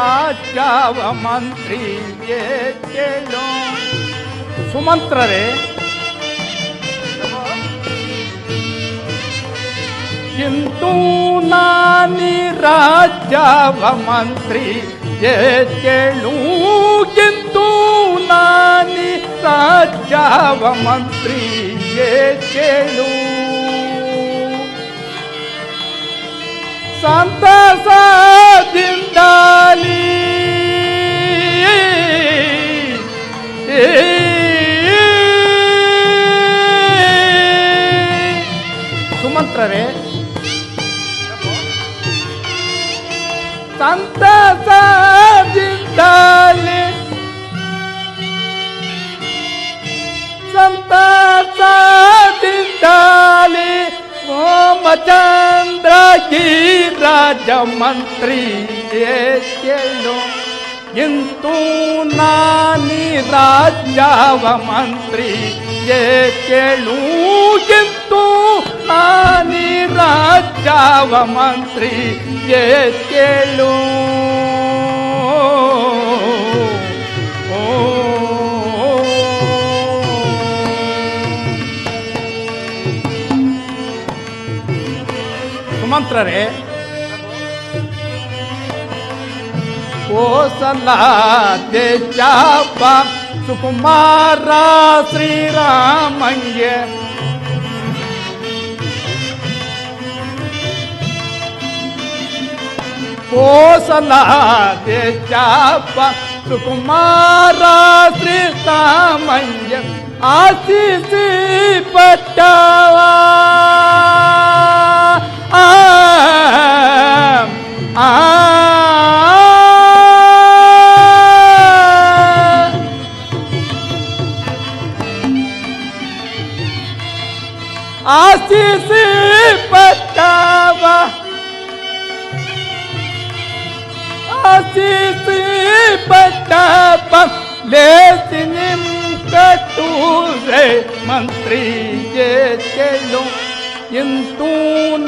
ರಾಜಾವ ಮಂತ್ರಿಗೆ ಕೇಳು. ಸುಮಂತ್ರರೇ, ಇಂತೂ ನಾನಿ ರಾಜಾವ ಮಂತ್ರಿ ಕೇಳು. ಇಂತೂ ನಾನಿ ರಾಜಾವ ಮಂತ್ರಿ ಕೇಳು. ಸಂತಸದಿಂದಲಿ ಸುಮಂತ್ರರೇ, ಸಂತಸದಿಂದಲಿ ಸಂತಸದಿಂದಲಿ ಓಮಚಂದ್ರ ಗಿರಿರಾಜ ಮಂತ್ರಿ ಕೇಳು. ಇಂತೂ ನಾನಿ ರಾಜಾವ ಮಂತ್ರಿ ಕೇಳು. ಇಂತೂ ನಾನಿ ರಾಜಾವ ಮಂತ್ರಿ ಕೇಳು. ಸುಮಂತ್ರರೇ, ಕೋಸಲ ದೇಜಾಪ ಸುಕುಮಾರ ಶ್ರೀರಾಮಂಗೆ ಕೋಸಲ ದೇಜಾಪ ಸುಕುಮಾರ ಶ್ರೀರಾಮಂಗೆ ಆಶಿಸಿ ಪಟ್ಟವ ಆಶಿಸಿ ಪಟ್ಟವ ಆಶಿಸಿ ಪಟ್ಟವ ಲೇಸಿ ನಿಮ್ ಕಟ್ಟೂರೆ ಮಂತ್ರಿಗೆ ಕೇಳು. ಇಂತೂ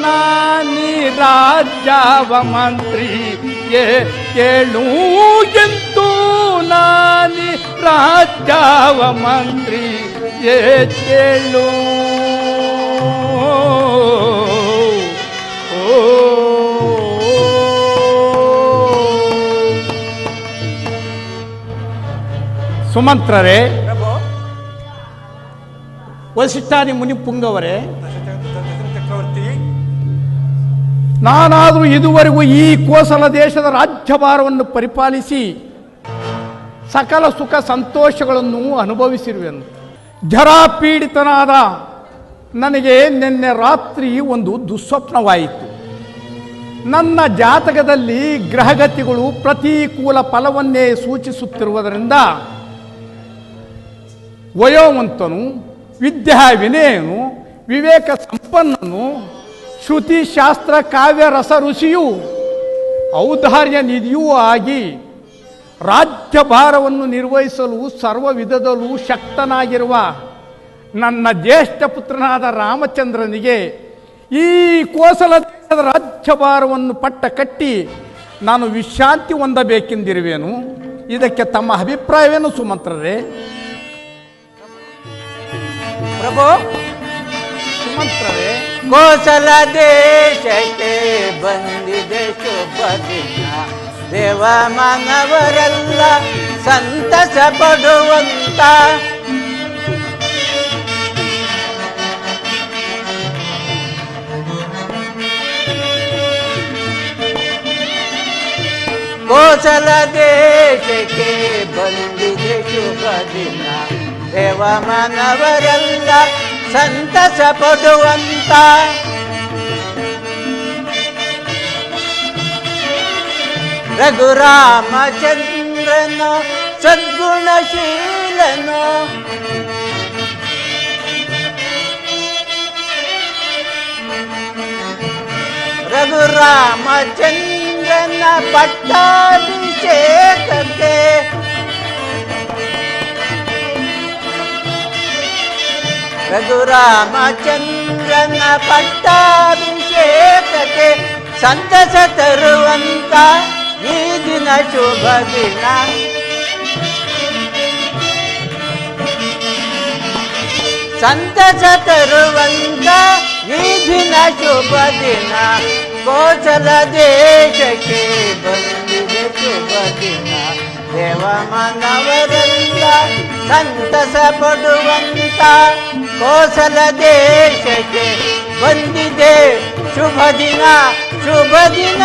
ನಾನಿ ರಾಜಾವ ಮಂತ್ರಿ ಕೇಳು. ಇಂತೂ ನಾನಿ ರಾಜಾವ ಮಂತ್ರಿ ಕೇಳು. ಸುಮಂತ್ರರೇ, ವಸಿಷ್ಠಾನಿ ಮುನಿಪುಂಗವರೇ, ನಾನಾದರೂ ಇದುವರೆಗೂ ಈ ಕೋಸಲ ದೇಶದ ರಾಜ್ಯಭಾರವನ್ನು ಪರಿಪಾಲಿಸಿ ಸಕಲ ಸುಖ ಸಂತೋಷಗಳನ್ನು ಅನುಭವಿಸಿರುವೆನು. ಜರಾಪೀಡಿತನಾದ ನನಗೆ ನಿನ್ನೆ ರಾತ್ರಿ ಒಂದು ದುಸ್ವಪ್ನವಾಯಿತು. ನನ್ನ ಜಾತಕದಲ್ಲಿ ಗ್ರಹಗತಿಗಳು ಪ್ರತಿಕೂಲ ಫಲವನ್ನೇ ಸೂಚಿಸುತ್ತಿರುವುದರಿಂದ ವಯೋವಂತನು, ವಿದ್ಯಾ ವಿನಯನು, ವಿವೇಕ ಸಂಪನ್ನನು, ಶ್ರುತಿ ಶಾಸ್ತ್ರ ಕಾವ್ಯ ರಸ ಋಷಿಯೂ ಔದಾರ್ಯ ನಿಧಿಯೂ ಆಗಿ ರಾಜ್ಯಭಾರವನ್ನು ನಿರ್ವಹಿಸಲು ಸರ್ವ ವಿಧದಲ್ಲೂ ಶಕ್ತನಾಗಿರುವ ನನ್ನ ಜ್ಯೇಷ್ಠ ಪುತ್ರನಾದ ರಾಮಚಂದ್ರನಿಗೆ ಈ ಕೋಸಲ ದೇಶದ ರಾಜ್ಯಭಾರವನ್ನು ಪಟ್ಟ ಕಟ್ಟಿ ನಾನು ವಿಶ್ರಾಂತಿ ಹೊಂದಬೇಕೆಂದಿರುವೆನು. ಇದಕ್ಕೆ ತಮ್ಮ ಅಭಿಪ್ರಾಯವೇನು ಸುಮಂತ್ರರೇ? ಪ್ರಭು, ಸುಮಂತ್ರರೇ, ಕೋಸಲ ದೇಶಕ್ಕೆ ಬಂದಿದೆ ಶುಭ ದಿನ. ದೇವ ಮಾನವರೆಲ್ಲ ಸಂತಸ ಪಡುವಂತ ಕೋಸಲ ದೇಶಕ್ಕೆ ಬಂದಿದೆ ಶುಭ ದಿನ. ದೇವ ಮಾನವರೆಲ್ಲ ಸಂತಸ ಪಡುವಂತ ರಘುರಾಮಚಂದ್ರನು ಸದ್ಗುಣಶೀಲನು, ರಘುರಾಮಚಂದ್ರನ ಪಟ್ಟಾಭಿಷೇಕಕ್ಕೆ ರಘುರಾಮಚಂದ್ರನ ಪಟ್ಟಾಭಿಷೇಕಕ್ಕೆ ಸಂತಸ ತರುವಂತ ಈ ದಿನ ಶುಭ ದಿನ. ಸಂತಸ ತರುವಂತ ಈ ದಿನ ಶುಭ ದಿನ. ಕೋಸಲ ದೇಶಕ್ಕೆ ಬಂದಿದೆ ಶುಭ ದಿನ. ದೇವಮಾನವರೆಲ್ಲ ಸಂತಸ ಪಡುವಂತ ಕೋಸಲ ದೇಶಕ್ಕೆ ಬಂದಿದೆ ಶುಭ ದಿನ ಶುಭ ದಿನ.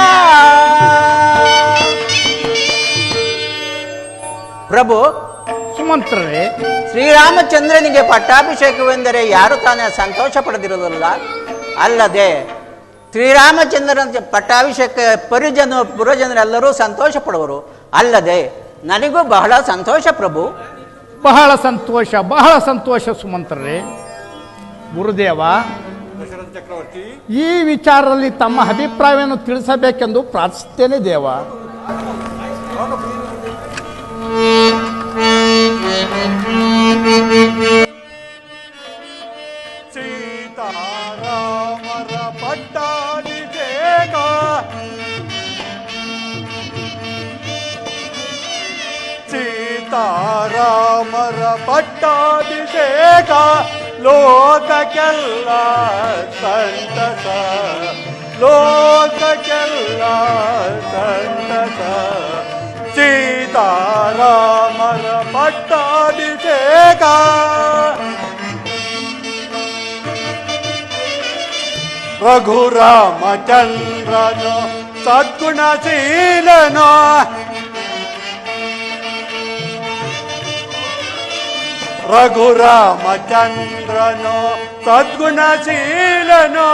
ಪ್ರಭು, ಸುಮಂತ್ರರೇ, ಶ್ರೀರಾಮಚಂದ್ರನಿಗೆ ಪಟ್ಟಾಭಿಷೇಕವೆಂದರೆ ಯಾರು ತಾನೇ ಸಂತೋಷ ಪಡೆದಿರುವುದಿಲ್ಲ. ಅಲ್ಲದೆ ಶ್ರೀರಾಮಚಂದ್ರನ ಪಟ್ಟಾಭಿಷೇಕ ಪುರಜನರೆಲ್ಲರೂ ಸಂತೋಷ ಪಡುವರು. ಅಲ್ಲದೆ ನನಗೂ ಬಹಳ ಸಂತೋಷ ಪ್ರಭು. ಬಹಳ ಸಂತೋಷ, ಬಹಳ ಸಂತೋಷ ಸುಮಂತ್ರರೇ. ಗುರುದೇವ, ದಶರಥ ಚಕ್ರವರ್ತಿ, ಈ ವಿಚಾರದಲ್ಲಿ ತಮ್ಮ ಅಭಿಪ್ರಾಯವನ್ನು ತಿಳಿಸಬೇಕೆಂದು ಪ್ರಾರ್ಥಿಸುತ್ತೇನೆ ದೇವ. ಸೀತಾರಾಮರ ಪಟ್ಟಾಭಿಷೇಕ ಸೀತಾರಾಮರ ಪಟ್ಟಾಭಿಷೇಕ ಲೋಕಕ್ಕೆಲ್ಲ ಸಂತಸ ಲೋಕಕ್ಕೆಲ್ಲ ಸಂತಸ. ಸೀತಾರಾಮರ ಪಟ್ಟಾಭಿಷೇಕ ರಘುರಾಮಚಂದ್ರನು ಸದ್ಗುಣಶೀಲನು ರಘುರಾಮಚಂದ್ರನು ಸದ್ಗುಣಶೀಲನು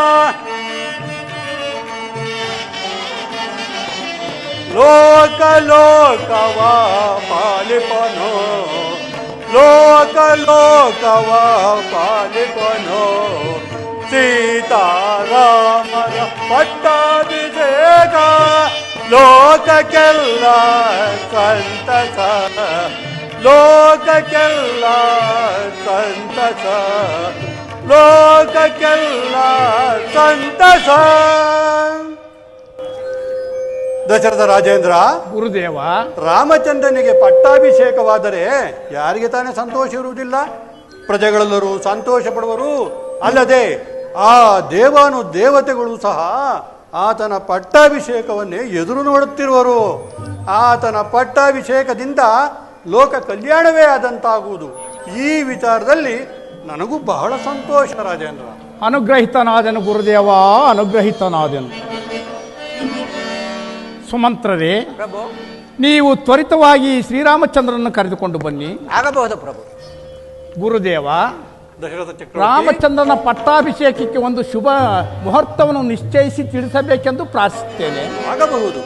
ಲೋಕ ಲೋಕವ ಪಾಲಿಪನು ಲೋಕ ಲೋಕವ ಪಾಲಿಪನು. ಸೀತಾರಾಮರ ಪಟ್ಟಾಭಿಷೇಕ ಲೋಕಕ್ಕೆಲ್ಲ ಸಂತಸ ಲೋಕಕ್ಕೆಲ್ಲ ಸಂತಸ ಲೋಕಕ್ಕೆಲ್ಲ ಸಂತಸ. ದಶರಥ ರಾಜೇಂದ್ರ, ಗುರುದೇವ, ರಾಮಚಂದ್ರನಿಗೆ ಪಟ್ಟಾಭಿಷೇಕವಾದರೆ ಯಾರಿಗೆ ತಾನೇ ಸಂತೋಷ ಇರುವುದಿಲ್ಲ? ಪ್ರಜೆಗಳೆಲ್ಲರೂ ಸಂತೋಷ ಪಡುವರು. ಅಲ್ಲದೆ ಆ ದೇವಾನು ದೇವತೆಗಳು ಸಹ ಆತನ ಪಟ್ಟಾಭಿಷೇಕವನ್ನೇ ಎದುರು ನೋಡುತ್ತಿರುವರು. ಆತನ ಪಟ್ಟಾಭಿಷೇಕದಿಂದ ಲೋಕ ಕಲ್ಯಾಣವೇ ಆದಂತಾಗುವುದು. ಈ ವಿಚಾರದಲ್ಲಿ ನನಗೂ ಬಹಳ ಸಂತೋಷ ರಾಜೇಂದ್ರ. ಅನುಗ್ರಹಿತನಾದೆನು ಗುರುದೇವ, ಅನುಗ್ರಹಿತನಾದೆನು. ಸುಮಂತ್ರರೇ, ಪ್ರಭು, ನೀವು ತ್ವರಿತವಾಗಿ ಶ್ರೀರಾಮಚಂದ್ರನನ್ನು ಕರೆದುಕೊಂಡು ಬನ್ನಿ. ಆಗಬಹುದು ಪ್ರಭು. ಗುರುದೇವ, ದಶರಥ ಚಕ್ರವರ್ತಿ, ರಾಮಚಂದ್ರನ ಪಟ್ಟಾಭಿಷೇಕಕ್ಕೆ ಒಂದು ಶುಭ ಮುಹೂರ್ತವನ್ನು ನಿಶ್ಚಯಿಸಿ ತಿಳಿಸಬೇಕೆಂದು ಪ್ರಾರ್ಥಿಸುತ್ತೇನೆ. ಆಗಬಹುದು.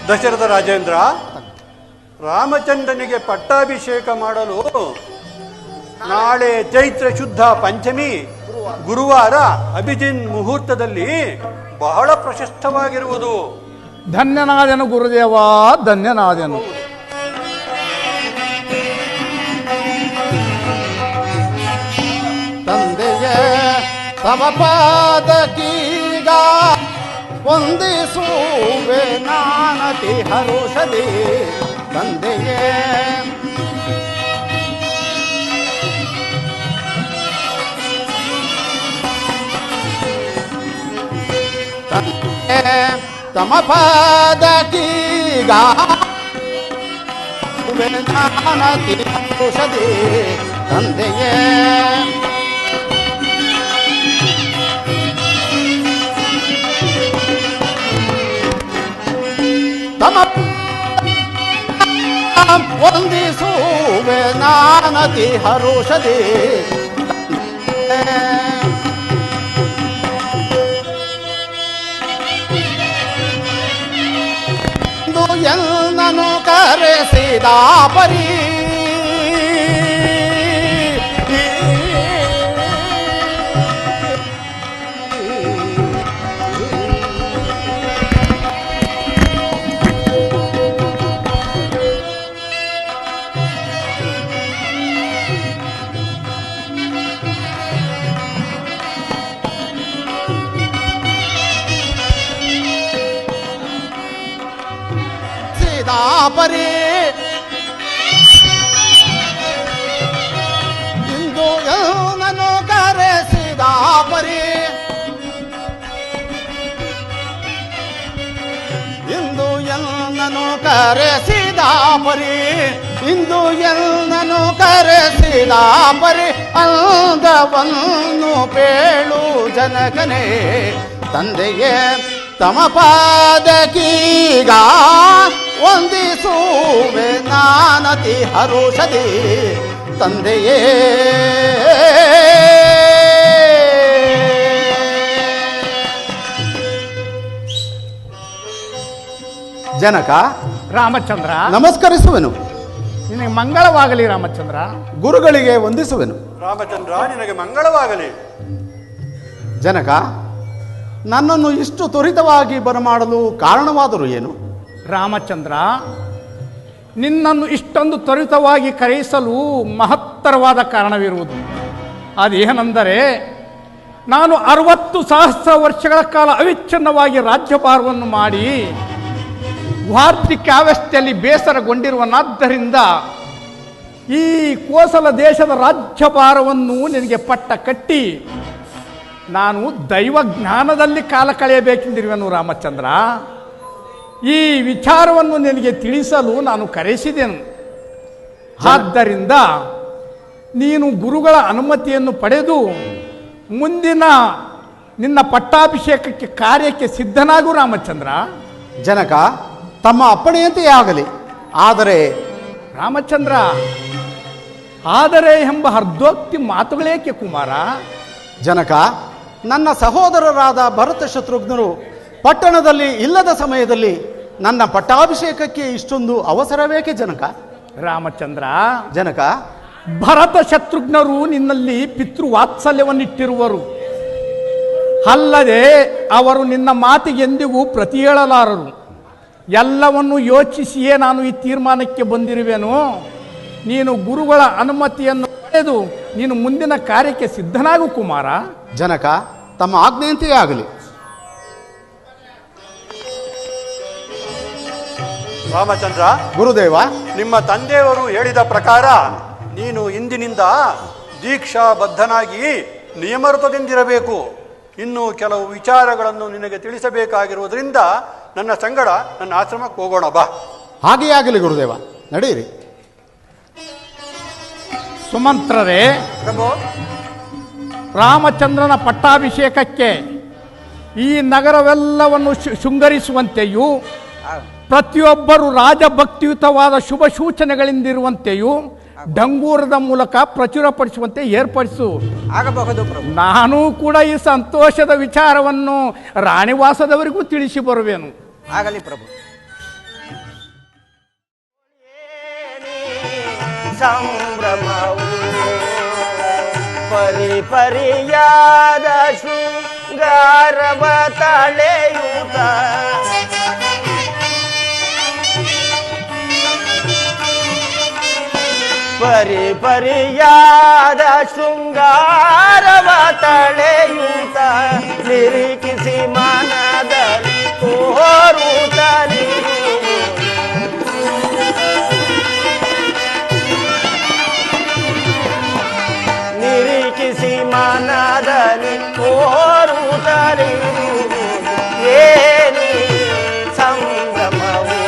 ದಶರಥ ರಾಜೇಂದ್ರ, ರಾಮಚಂದ್ರನಿಗೆ ಪಟ್ಟಾಭಿಷೇಕ ಮಾಡಲು ನಾಳೆ ಚೈತ್ರ ಶುದ್ಧ ಪಂಚಮಿ ಗುರುವಾರ ಅಭಿಜಿನ್ ಮುಹೂರ್ತದಲ್ಲಿ ಬಹಳ ಪ್ರಶಸ್ತವಾಗಿರುವುದು. ಧನ್ಯನಾದೆನು ಗುರುದೇವ, ಧನ್ಯನಾದೆನು. ತಂದೆಯೇ ತವ ಪಾದಕೀಗ ವಂದಿಸುವೆ ನಾನತಿ ಹರುಷದಿ. ತಂದೆಯೇ ತಮ ಪಾದಕೀಗ ನಾನತಿ ಹರುಷದಿ. ತಂದೆಯೇ ತಮ ವಂದಿಸುವೆ ನಾನತಿ ಹರುಷದಿ. ಎನ್ನನು ಕರೆಸಿದ ಪರಿ ಸೀತಾಪರಿ ಇಂದು ನನ್ನು ಕರೆಸಿದ ಪರಿ ಇಂದು ಎನ್ನನು ಕರೆಸಿದ ಪರಿ ಇಂದು ಎನ್ನನು ಕರೆಸಿದ ಪರಿ ಅಂದವನ್ನು ಪೇಳು ಜನಕನೇ ತಂದೆಯೇ ತಮ ಪಾದಕೀಗ ವಂದಿಸುವೆ ನಾನತಿ ಹರುಷದಿ ತಂದೆಯೇ ಜನಕ ರಾಮಚಂದ್ರ ನಮಸ್ಕರಿಸುವೆನು. ನಿನಗೆ ಮಂಗಳವಾಗಲಿ ರಾಮಚಂದ್ರ. ಗುರುಗಳಿಗೆ ವಂದಿಸುವೆನು. ರಾಮಚಂದ್ರ ನಿನಗೆ ಮಂಗಳವಾಗಲಿ. ಜನಕ ನನ್ನನ್ನು ಇಷ್ಟು ತ್ವರಿತವಾಗಿ ಬರಮಾಡಲು ಕಾರಣವಾದರೂ ಏನು? ರಾಮಚಂದ್ರ, ನಿನ್ನನ್ನು ಇಷ್ಟೊಂದು ತ್ವರಿತವಾಗಿ ಕರೆಯಿಸಲು ಮಹತ್ತರವಾದ ಕಾರಣವಿರುವುದು. ಅದೇನೆಂದರೆ, ನಾನು 60 ಸಹಸ್ರ ವರ್ಷಗಳ ಕಾಲ ಅವಿಚ್ಛಿನ್ನವಾಗಿ ರಾಜ್ಯಭಾರವನ್ನು ಮಾಡಿ ವಾರ್ಧಿಕಾವಸ್ಥೆಯಲ್ಲಿ ಬೇಸರಗೊಂಡಿರುವನಾದ್ದರಿಂದ ಈ ಕೋಸಲ ದೇಶದ ರಾಜ್ಯಭಾರವನ್ನು ನಿನಗೆ ಪಟ್ಟ ಕಟ್ಟಿ ನಾನು ದೈವ ಜ್ಞಾನದಲ್ಲಿ ಕಾಲ ಕಳೆಯಬೇಕೆಂದಿರುವೆನು ರಾಮಚಂದ್ರ. ಈ ವಿಚಾರವನ್ನು ನಿನಗೆ ತಿಳಿಸಲು ನಾನು ಕರೆಸಿದೆನು. ಆದ್ದರಿಂದ ನೀನು ಗುರುಗಳ ಅನುಮತಿಯನ್ನು ಪಡೆದು ಮುಂದಿನ ನಿನ್ನ ಪಟ್ಟಾಭಿಷೇಕಕ್ಕೆ ಕಾರ್ಯಕ್ಕೆ ಸಿದ್ಧನಾಗು ರಾಮಚಂದ್ರ. ಜನಕ ತಮ್ಮ ಅಪ್ಪಣೆಯಂತೆಯೇ ಆಗಲಿ. ಆದರೆ ರಾಮಚಂದ್ರ, ಆದರೆ ಎಂಬ ಅರ್ಧೋಕ್ತಿ ಮಾತುಗಳೇಕೆ ಕುಮಾರ? ಜನಕ, ನನ್ನ ಸಹೋದರರಾದ ಭರತ ಶತ್ರುಘ್ನರು ಪಟ್ಟಣದಲ್ಲಿ ಇಲ್ಲದ ಸಮಯದಲ್ಲಿ ನನ್ನ ಪಟ್ಟಾಭಿಷೇಕಕ್ಕೆ ಇಷ್ಟೊಂದು ಅವಸರವೇಕೆ ಜನಕ? ರಾಮಚಂದ್ರ, ಜನಕ, ಭರತ ಶತ್ರುಘ್ನರು ನಿನ್ನಲ್ಲಿ ಪಿತೃವಾತ್ಸಲ್ಯವನ್ನಿಟ್ಟಿರುವರು. ಅಲ್ಲದೆ ಅವರು ನಿನ್ನ ಮಾತಿಗೆ ಎಂದಿಗೂ ಪ್ರತಿ ಹೇಳಲಾರರು. ಎಲ್ಲವನ್ನು ಯೋಚಿಸಿಯೇ ನಾನು ಈ ತೀರ್ಮಾನಕ್ಕೆ ಬಂದಿರುವೆನು. ನೀನು ಗುರುಗಳ ಅನುಮತಿಯನ್ನು ಪಡೆದು ನೀನು ಮುಂದಿನ ಕಾರ್ಯಕ್ಕೆ ಸಿದ್ಧನಾಗು ಕುಮಾರ. ಜನಕ, ತಮ್ಮ ಆಜ್ಞೆಯಂತೆಯೇ ಆಗಲಿ. ರಾಮಚಂದ್ರ, ಗುರುದೇವ, ನಿಮ್ಮ ತಂದೆಯವರು ಹೇಳಿದ ಪ್ರಕಾರ ನೀನು ಇಂದಿನಿಂದ ದೀಕ್ಷಾಬದ್ಧನಾಗಿ ನಿಯಮಋತದಿಂದಿರಬೇಕು. ಇನ್ನು ಕೆಲವು ವಿಚಾರಗಳನ್ನು ನಿನಗೆ ತಿಳಿಸಬೇಕಾಗಿರುವುದರಿಂದ ನನ್ನ ಸಂಗಡ ನನ್ನ ಆಶ್ರಮಕ್ಕೆ ಹೋಗೋಣ ಬಾ. ಹಾಗೆಯೇ ಆಗಲಿ ಗುರುದೇವ, ನಡೆಯಿರಿ. ಸುಮಂತ್ರರೇ, ಪ್ರಭು, ರಾಮಚಂದ್ರನ ಪಟ್ಟಾಭಿಷೇಕಕ್ಕೆ ಈ ನಗರವೆಲ್ಲವನ್ನು ಶೃಂಗರಿಸುವಂತೆಯೂ ಪ್ರತಿಯೊಬ್ಬರು ರಾಜಭಕ್ತಿಯುತವಾದ ಶುಭ ಸೂಚನೆಗಳಿಂದಿರುವಂತೆಯೂ ಡಂಗೂರದ ಮೂಲಕ ಪ್ರಚುರಪಡಿಸುವಂತೆ ಏರ್ಪಡಿಸು. ಆಗಬಹುದು ಪ್ರಭು. ನಾನು ಕೂಡ ಈ ಸಂತೋಷದ ವಿಚಾರವನ್ನು ರಾಣಿವಾಸದವರಿಗೂ ತಿಳಿಸಿ ಬರುವೆನು. ಆಗಲಿ ಪ್ರಭು. ಸಂಭ್ರಮವು ಪರಿಪರಿಯಾದ ಶೃಂಗಾರವ ತಳೆಯುತ್ತ ಪರಿಪರಿಯಾದ ಶೃಂಗಾರವ ತಳೆಯುತ್ತ ನಿರೀಕ್ಷಿಸಿ ಮನದಲ್ಲಿ ತೋರುತ್ತಲಿ ನಿರೀಕ್ಷಿಸಿ ಮನದಲ್ಲಿ ತೋರುತ್ತಲಿ ಏನಿ ಸಂಭ್ರಮವು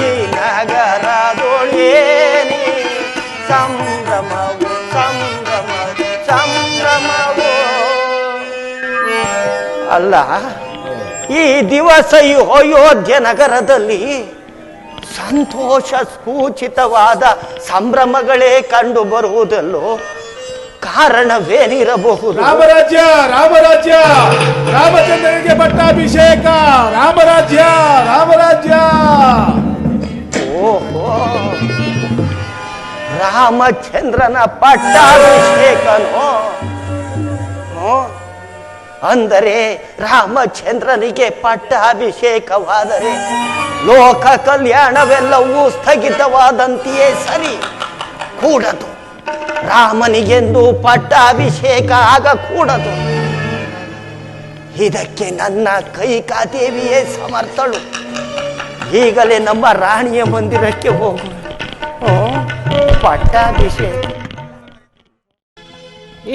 ಈ ನಗರದೊಳೇನಿ ಸಂಭ್ರಮವು ಸಂಭ್ರಮವು. ಅಲ್ಲ, ಈ ದಿವಸ ಈ ಅಯೋಧ್ಯ ನಗರದಲ್ಲಿ ಸಂತೋಷ ಸೂಚಿತವಾದ ಸಂಭ್ರಮಗಳೇ ಕಂಡು ಬರುವುದಲ್ಲೋ, ಕಾರಣವೇನಿರಬಹುದು? ರಾಮರಾಜ್ಯ ರಾಮರಾಜ್ಯ ರಾಮಚಂದ್ರನಿಗೆ ಪಟ್ಟಾಭಿಷೇಕ. ರಾಮರಾಜ್ಯ ರಾಮರಾಜ್ಯ. ಓಹೋ, ರಾಮಚಂದ್ರನ ಪಟ್ಟಾಭಿಷೇಕನೋ? ಅಂದರೆ ರಾಮಚಂದ್ರನಿಗೆ ಪಟ್ಟಾಭಿಷೇಕವಾದರೆ ಲೋಕ ಕಲ್ಯಾಣವೆಲ್ಲವೂ ಸ್ಥಗಿತವಾದಂತೆಯೇ ಸರಿ. ಕೂಡದು, ರಾಮನಿಗೆಂದು ಪಟ್ಟಾಭಿಷೇಕ ಆಗಕೂಡದು. ಇದಕ್ಕೆ ನನ್ನ ಕೈಕಾದೇವಿಯೇ ಸಮರ್ಥಳು. ಈಗಲೇ ನಮ್ಮ ರಾಣಿಯ ಮಂದಿರಕ್ಕೆ ಹೋಗೋಣ. ಪಟ್ಟಾಭಿಷೇಕ.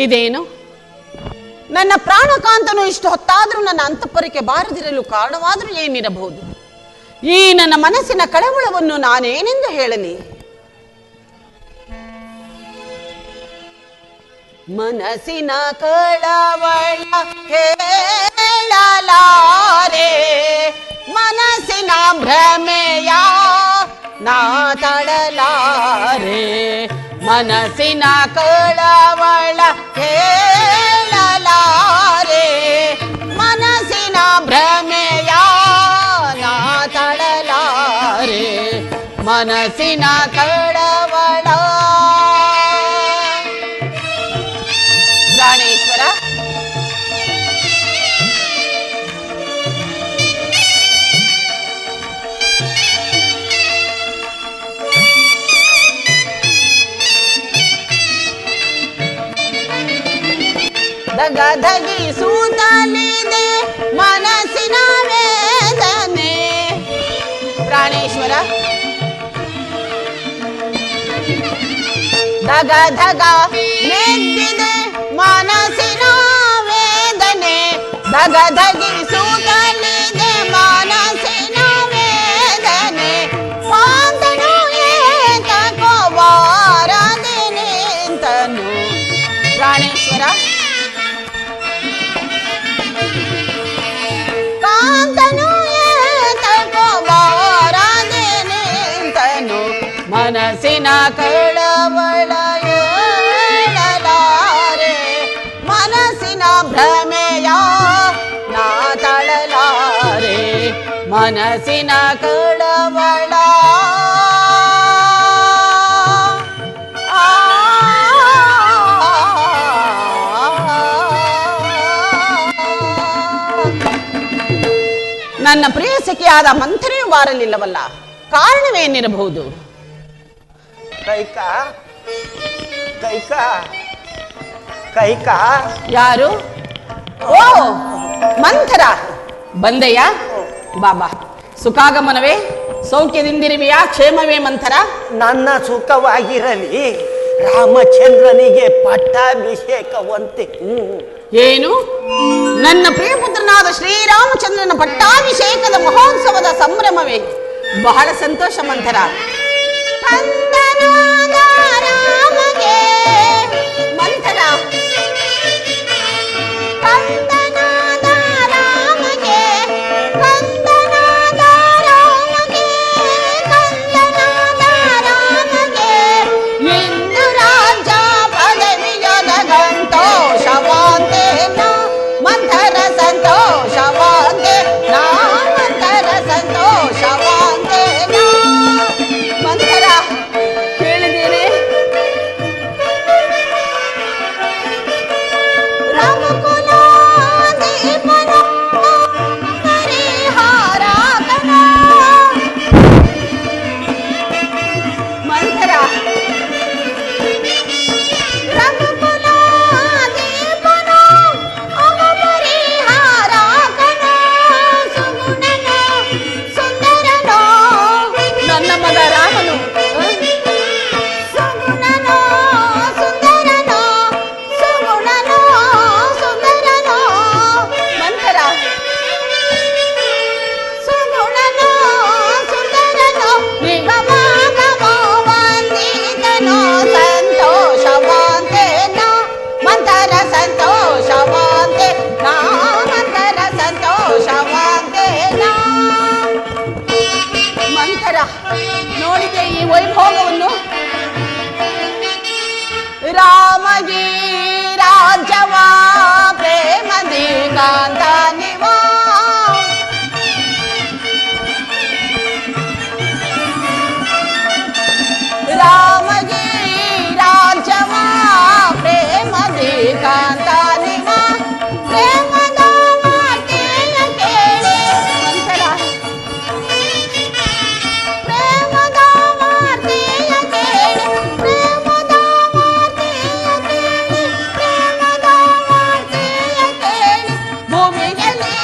ಇದೇನು ನನ್ನ ಪ್ರಾಣಕಾಂತನು ಇಷ್ಟು ಹೊತ್ತಾದರೂ ನನ್ನ ಅಂತಃಪುರಕ್ಕೆ ಬಾರದಿರಲು ಕಾರಣವಾದರೂ ಏನಿರಬಹುದು? ಈ ನನ್ನ ಮನಸ್ಸಿನ ಕಳವಳವನ್ನು ನಾನೇನೆಂದು ಹೇಳಲಿ? ಮನಸ್ಸಿನ ಕಳವಳ ಹೇಳಲಾರೆ, ಮನಸ್ಸಿನ ಭ್ರಮೆಯ ನಾ ತಡಲಾರೆ. ಮನಸ್ಸಿನ ಕಳವಳ ಹೇಳಲಾರೆ, ಮನಸ್ಸಿನ ಭ್ರಮೆಯ ನಾ ತಡಲಾರೆ. ಮನಸ್ಸಿನ ಕಳವಳ. ಪ್ರಾಣೇಶ್ವರ, ದಗದಗಿಸುತ್ತಲಿದೆ ಮನಸ್ಸಿನ ವೇದನೆ. ಪ್ರಾಣೇಶ್ವರ, ದಗದಗ ನೆದ್ದಿದೆ ಮನಸ್ಸಿನ ವೇದನೆ. ದಗದಗಿಸುತ್ತಲಿದೆ ಮನಸ್ಸಿನ ವೇದನೆ. ಕಾಂತನು ಏತಕೋ ಬಾರದೆ ನಿಂತನು. ಪ್ರಾಣೇಶ್ವರ, ಕಾಂತನು ಏತಕೋ ಬಾರದೆ ನಿಂತನು. ಮನಸ್ಸಿನ ಕಳವಳ ಹೇಳಲಾರೆ, ಮನಸ್ಸಿನ ಭ್ರಮೆಯ ನಾ ತಳಲಾರೆ. ಮನಸ್ಸಿನ ಕಳವಳ. ನನ್ನ ಪ್ರೇಯಸಖಿಯಾದ ಮಂಥರೆಯೂ ಬಾರಲಿಲ್ಲವಲ್ಲ, ಕಾರಣವೇನಿರಬಹುದು? ಕೈಕ ಕೈಕ ಕೈಕ. ಯಾರು? ಓ ಮಂಥರ, ಬಂದೆಯ? ಬಾಬಾ, ಸುಖಾಗಮನವೇ? ಸೌಖ್ಯದಿಂದಿರುವೆಯಾ? ಕ್ಷೇಮವೇ ಮಂಥರ? ನನ್ನ ಸುಖವಾಗಿರಲಿ, ರಾಮಚಂದ್ರನಿಗೆ ಪಟ್ಟಾಭಿಷೇಕವಂತೆ. ಏನು? ನನ್ನ ಪ್ರಿಯಪುತ್ರನಾದ ಶ್ರೀರಾಮಚಂದ್ರನ ಪಟ್ಟಾಭಿಷೇಕದ ಮಹೋತ್ಸವದ ಸಂಭ್ರಮವೇ? ಬಹಳ ಸಂತೋಷ ಮಂಥರ. ಕಂದನಾದ ರಾಮಗೆ ಮಂಥರ, ಕಂದನಾದ ರಾಮಗೆ, ಕಂದನಾದ ರಾಮಗೆ, ಕಂದನಾದ ರಾಮಗೆ. ಇಂದು ರಾಜ ಪದವಿಯದ ಸಂತೋಷವಾಂತೆ ನಾ ಮಂಥರ, ಸಂತೋಷವಾಂತೆ ನಾ ಮಂಥರ, ಸಂತೋಷವಾಂತೆ ನಾ ಮಂಥರ. ಕೇಳಿದ್ದೀರಿ? ರಾಮಕುಲ ದೀಪನ ಪರಿಹಾರಕನ ಮಂಥರ. ರಾಮಕುಲ ದೀಪನ ಅವ ಪರಿಹಾರಕನ, ಸುಗುಣನ ಸುಂದರನೋ ನನ್ನ ಮಗ ರಾಮನು. ಸುಗುಣನೋ ಸುಂದರನೋ, ಸುಗುಣನೋ ಸುಂದರನೋ ಮಂಥರ. ಸುಗುಣನೋ ಸುಂದರನೋ, ನಿಗಮಾಗಮೋ ವಂದಿತನೋ, ಸಂತೋಷವಾಂತೆ ನಾ ಮಂಥರ, ಸಂತೋಷವಾಂತೆ ನಾ ಮಂಥರ, ಸಂತೋಷವಾಂತೆ ನಾ ಮಂಥರ. ನೋಡಿದೆ ಈ ವೈಭೋಗವನ್ನು? ರಾಮಗಿ ರಾಜ್ಯವ ಪ್ರೇಮದಿ ಕಾಂತ ನಿವಾ. ರಾಮಗಿ ರಾಜ್ಯವ ಪ್ರೇಮದಿ ಕಾಂತ ನಿವಾ. ಪ್ರೇಮದ ವಾರ್ತೆಯ ಕೇಳಿ ಮಂಥರ, ಪ್ರೇಮದ ವಾರ್ತೆಯ ಕೇಳಿ, ಪ್ರೇಮದ ವಾರ್ತೆಯ ಕೇಳಿ, ಪ್ರೇಮದ ವಾರ್ತೆಯ ಕೇಳಿ. ಭೂಮಿಯಲ್ಲಿ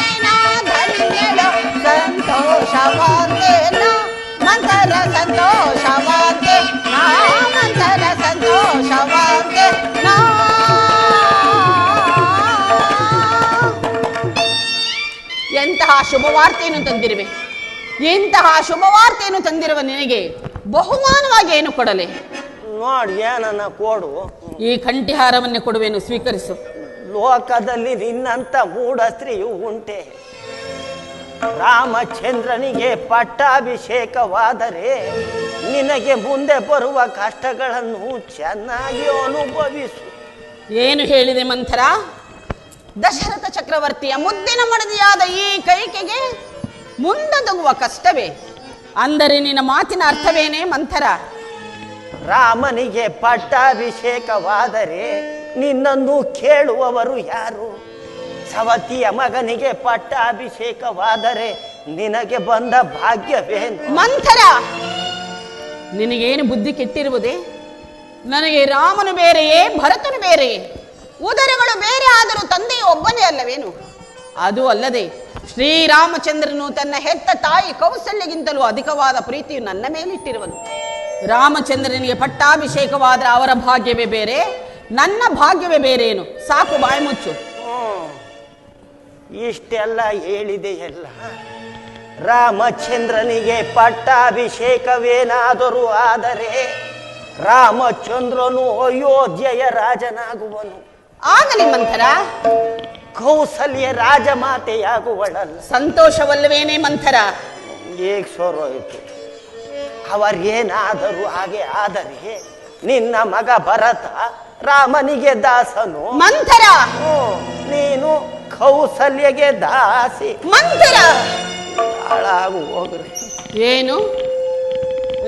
ಶುಭವಾರ್ತೆಯನ್ನು ತಂದಿರುವೆ. ಇಂತಹ ಶುಭವಾರ್ತೆಯನ್ನು ತಂದಿರುವ ನಿನಗೆ ಬಹುಮಾನವಾಗಿ ಏನು ಕೊಡಲಿ? ನೋಡಿ, ಏನನ್ನ ಕೊಡು. ಈ ಕಂಠಿಹಾರವನ್ನೇ ಕೊಡುವೆನು, ಸ್ವೀಕರಿಸು. ಲೋಕದಲ್ಲಿ ನಿನ್ನಂತ ಮೂಢ ಸ್ತ್ರೀಯು ಉಂಟೆ? ರಾಮಚಂದ್ರನಿಗೆ ಪಟ್ಟಾಭಿಷೇಕವಾದರೆ ನಿನಗೆ ಮುಂದೆ ಬರುವ ಕಷ್ಟಗಳನ್ನು ಚೆನ್ನಾಗಿ ಅನುಭವಿಸು. ಏನು ಹೇಳಿದೆ ಮಂಥರ? ದಶರಥ ಚಕ್ರವರ್ತಿಯ ಮುದ್ದಿನ ಮಡದಿಯಾದ ಈ ಕೈಕೆಗೆ ಮುಂದೊದಗುವ ಕಷ್ಟವೇ? ಅಂದರೆ ನಿನ್ನ ಮಾತಿನ ಅರ್ಥವೇನೇ ಮಂಥರ? ರಾಮನಿಗೆ ಪಟ್ಟಾಭಿಷೇಕವಾದರೆ ನಿನ್ನನ್ನು ಕೇಳುವವರು ಯಾರು? ಸವತಿಯ ಮಗನಿಗೆ ಪಟ್ಟಾಭಿಷೇಕವಾದರೆ ನಿನಗೆ ಬಂದ ಭಾಗ್ಯವೇನು? ಮಂಥರ, ನಿನಗೇನು ಬುದ್ಧಿ ಕೆಟ್ಟಿರುವುದೇ? ನನಗೆ ರಾಮನು ಬೇರೆಯೇ, ಭರತನು ಬೇರೆಯೇ? ಉದರಗಳು ಬೇರೆ ಆದರೂ ತಂದೆಯು ಒಬ್ಬನೇ ಅಲ್ಲವೇನು? ಅದು ಅಲ್ಲದೆ ಶ್ರೀರಾಮಚಂದ್ರನು ತನ್ನ ಹೆತ್ತ ತಾಯಿ ಕೌಸಲ್ಯಗಿಂತಲೂ ಅಧಿಕವಾದ ಪ್ರೀತಿಯು ನನ್ನ ಮೇಲಿಟ್ಟಿರುವನು. ರಾಮಚಂದ್ರನಿಗೆ ಪಟ್ಟಾಭಿಷೇಕವಾದರೆ ಅವರ ಭಾಗ್ಯವೇ ಬೇರೆ, ನನ್ನ ಭಾಗ್ಯವೇ ಬೇರೆ. ಏನು? ಸಾಕು, ಬಾಯಿ ಮುಚ್ಚು. ಇಷ್ಟೆಲ್ಲ ಹೇಳಿದೆಯಲ್ಲ. ರಾಮಚಂದ್ರನಿಗೆ ಪಟ್ಟಾಭಿಷೇಕವೇನಾದರೂ ಆದರೆ ರಾಮಚಂದ್ರನು ಅಯೋಧ್ಯೆಯ ರಾಜನಾಗುವನು. ಆಗಲಿ ಮಂಥರ. ಕೌಸಲ್ಯ ರಾಜಮಾತೆಯಾಗುವಳಲ್ಲ. ಸಂತೋಷವಲ್ಲವೇನೇ ಮಂಥರ? ಈಗ ಸೋರೋಯಿತು. ಅವರೇನಾದರೂ ಹಾಗೆ ಆದರೆ ನಿನ್ನ ಮಗ ಭರತ ರಾಮನಿಗೆ ದಾಸನು. ಮಂಥರ, ನೀನು ಕೌಸಲ್ಯಗೆ ದಾಸಿ. ಮಂಥರ, ಹಾಳಾಗು ಹೋಗ್ರಿ. ಏನು?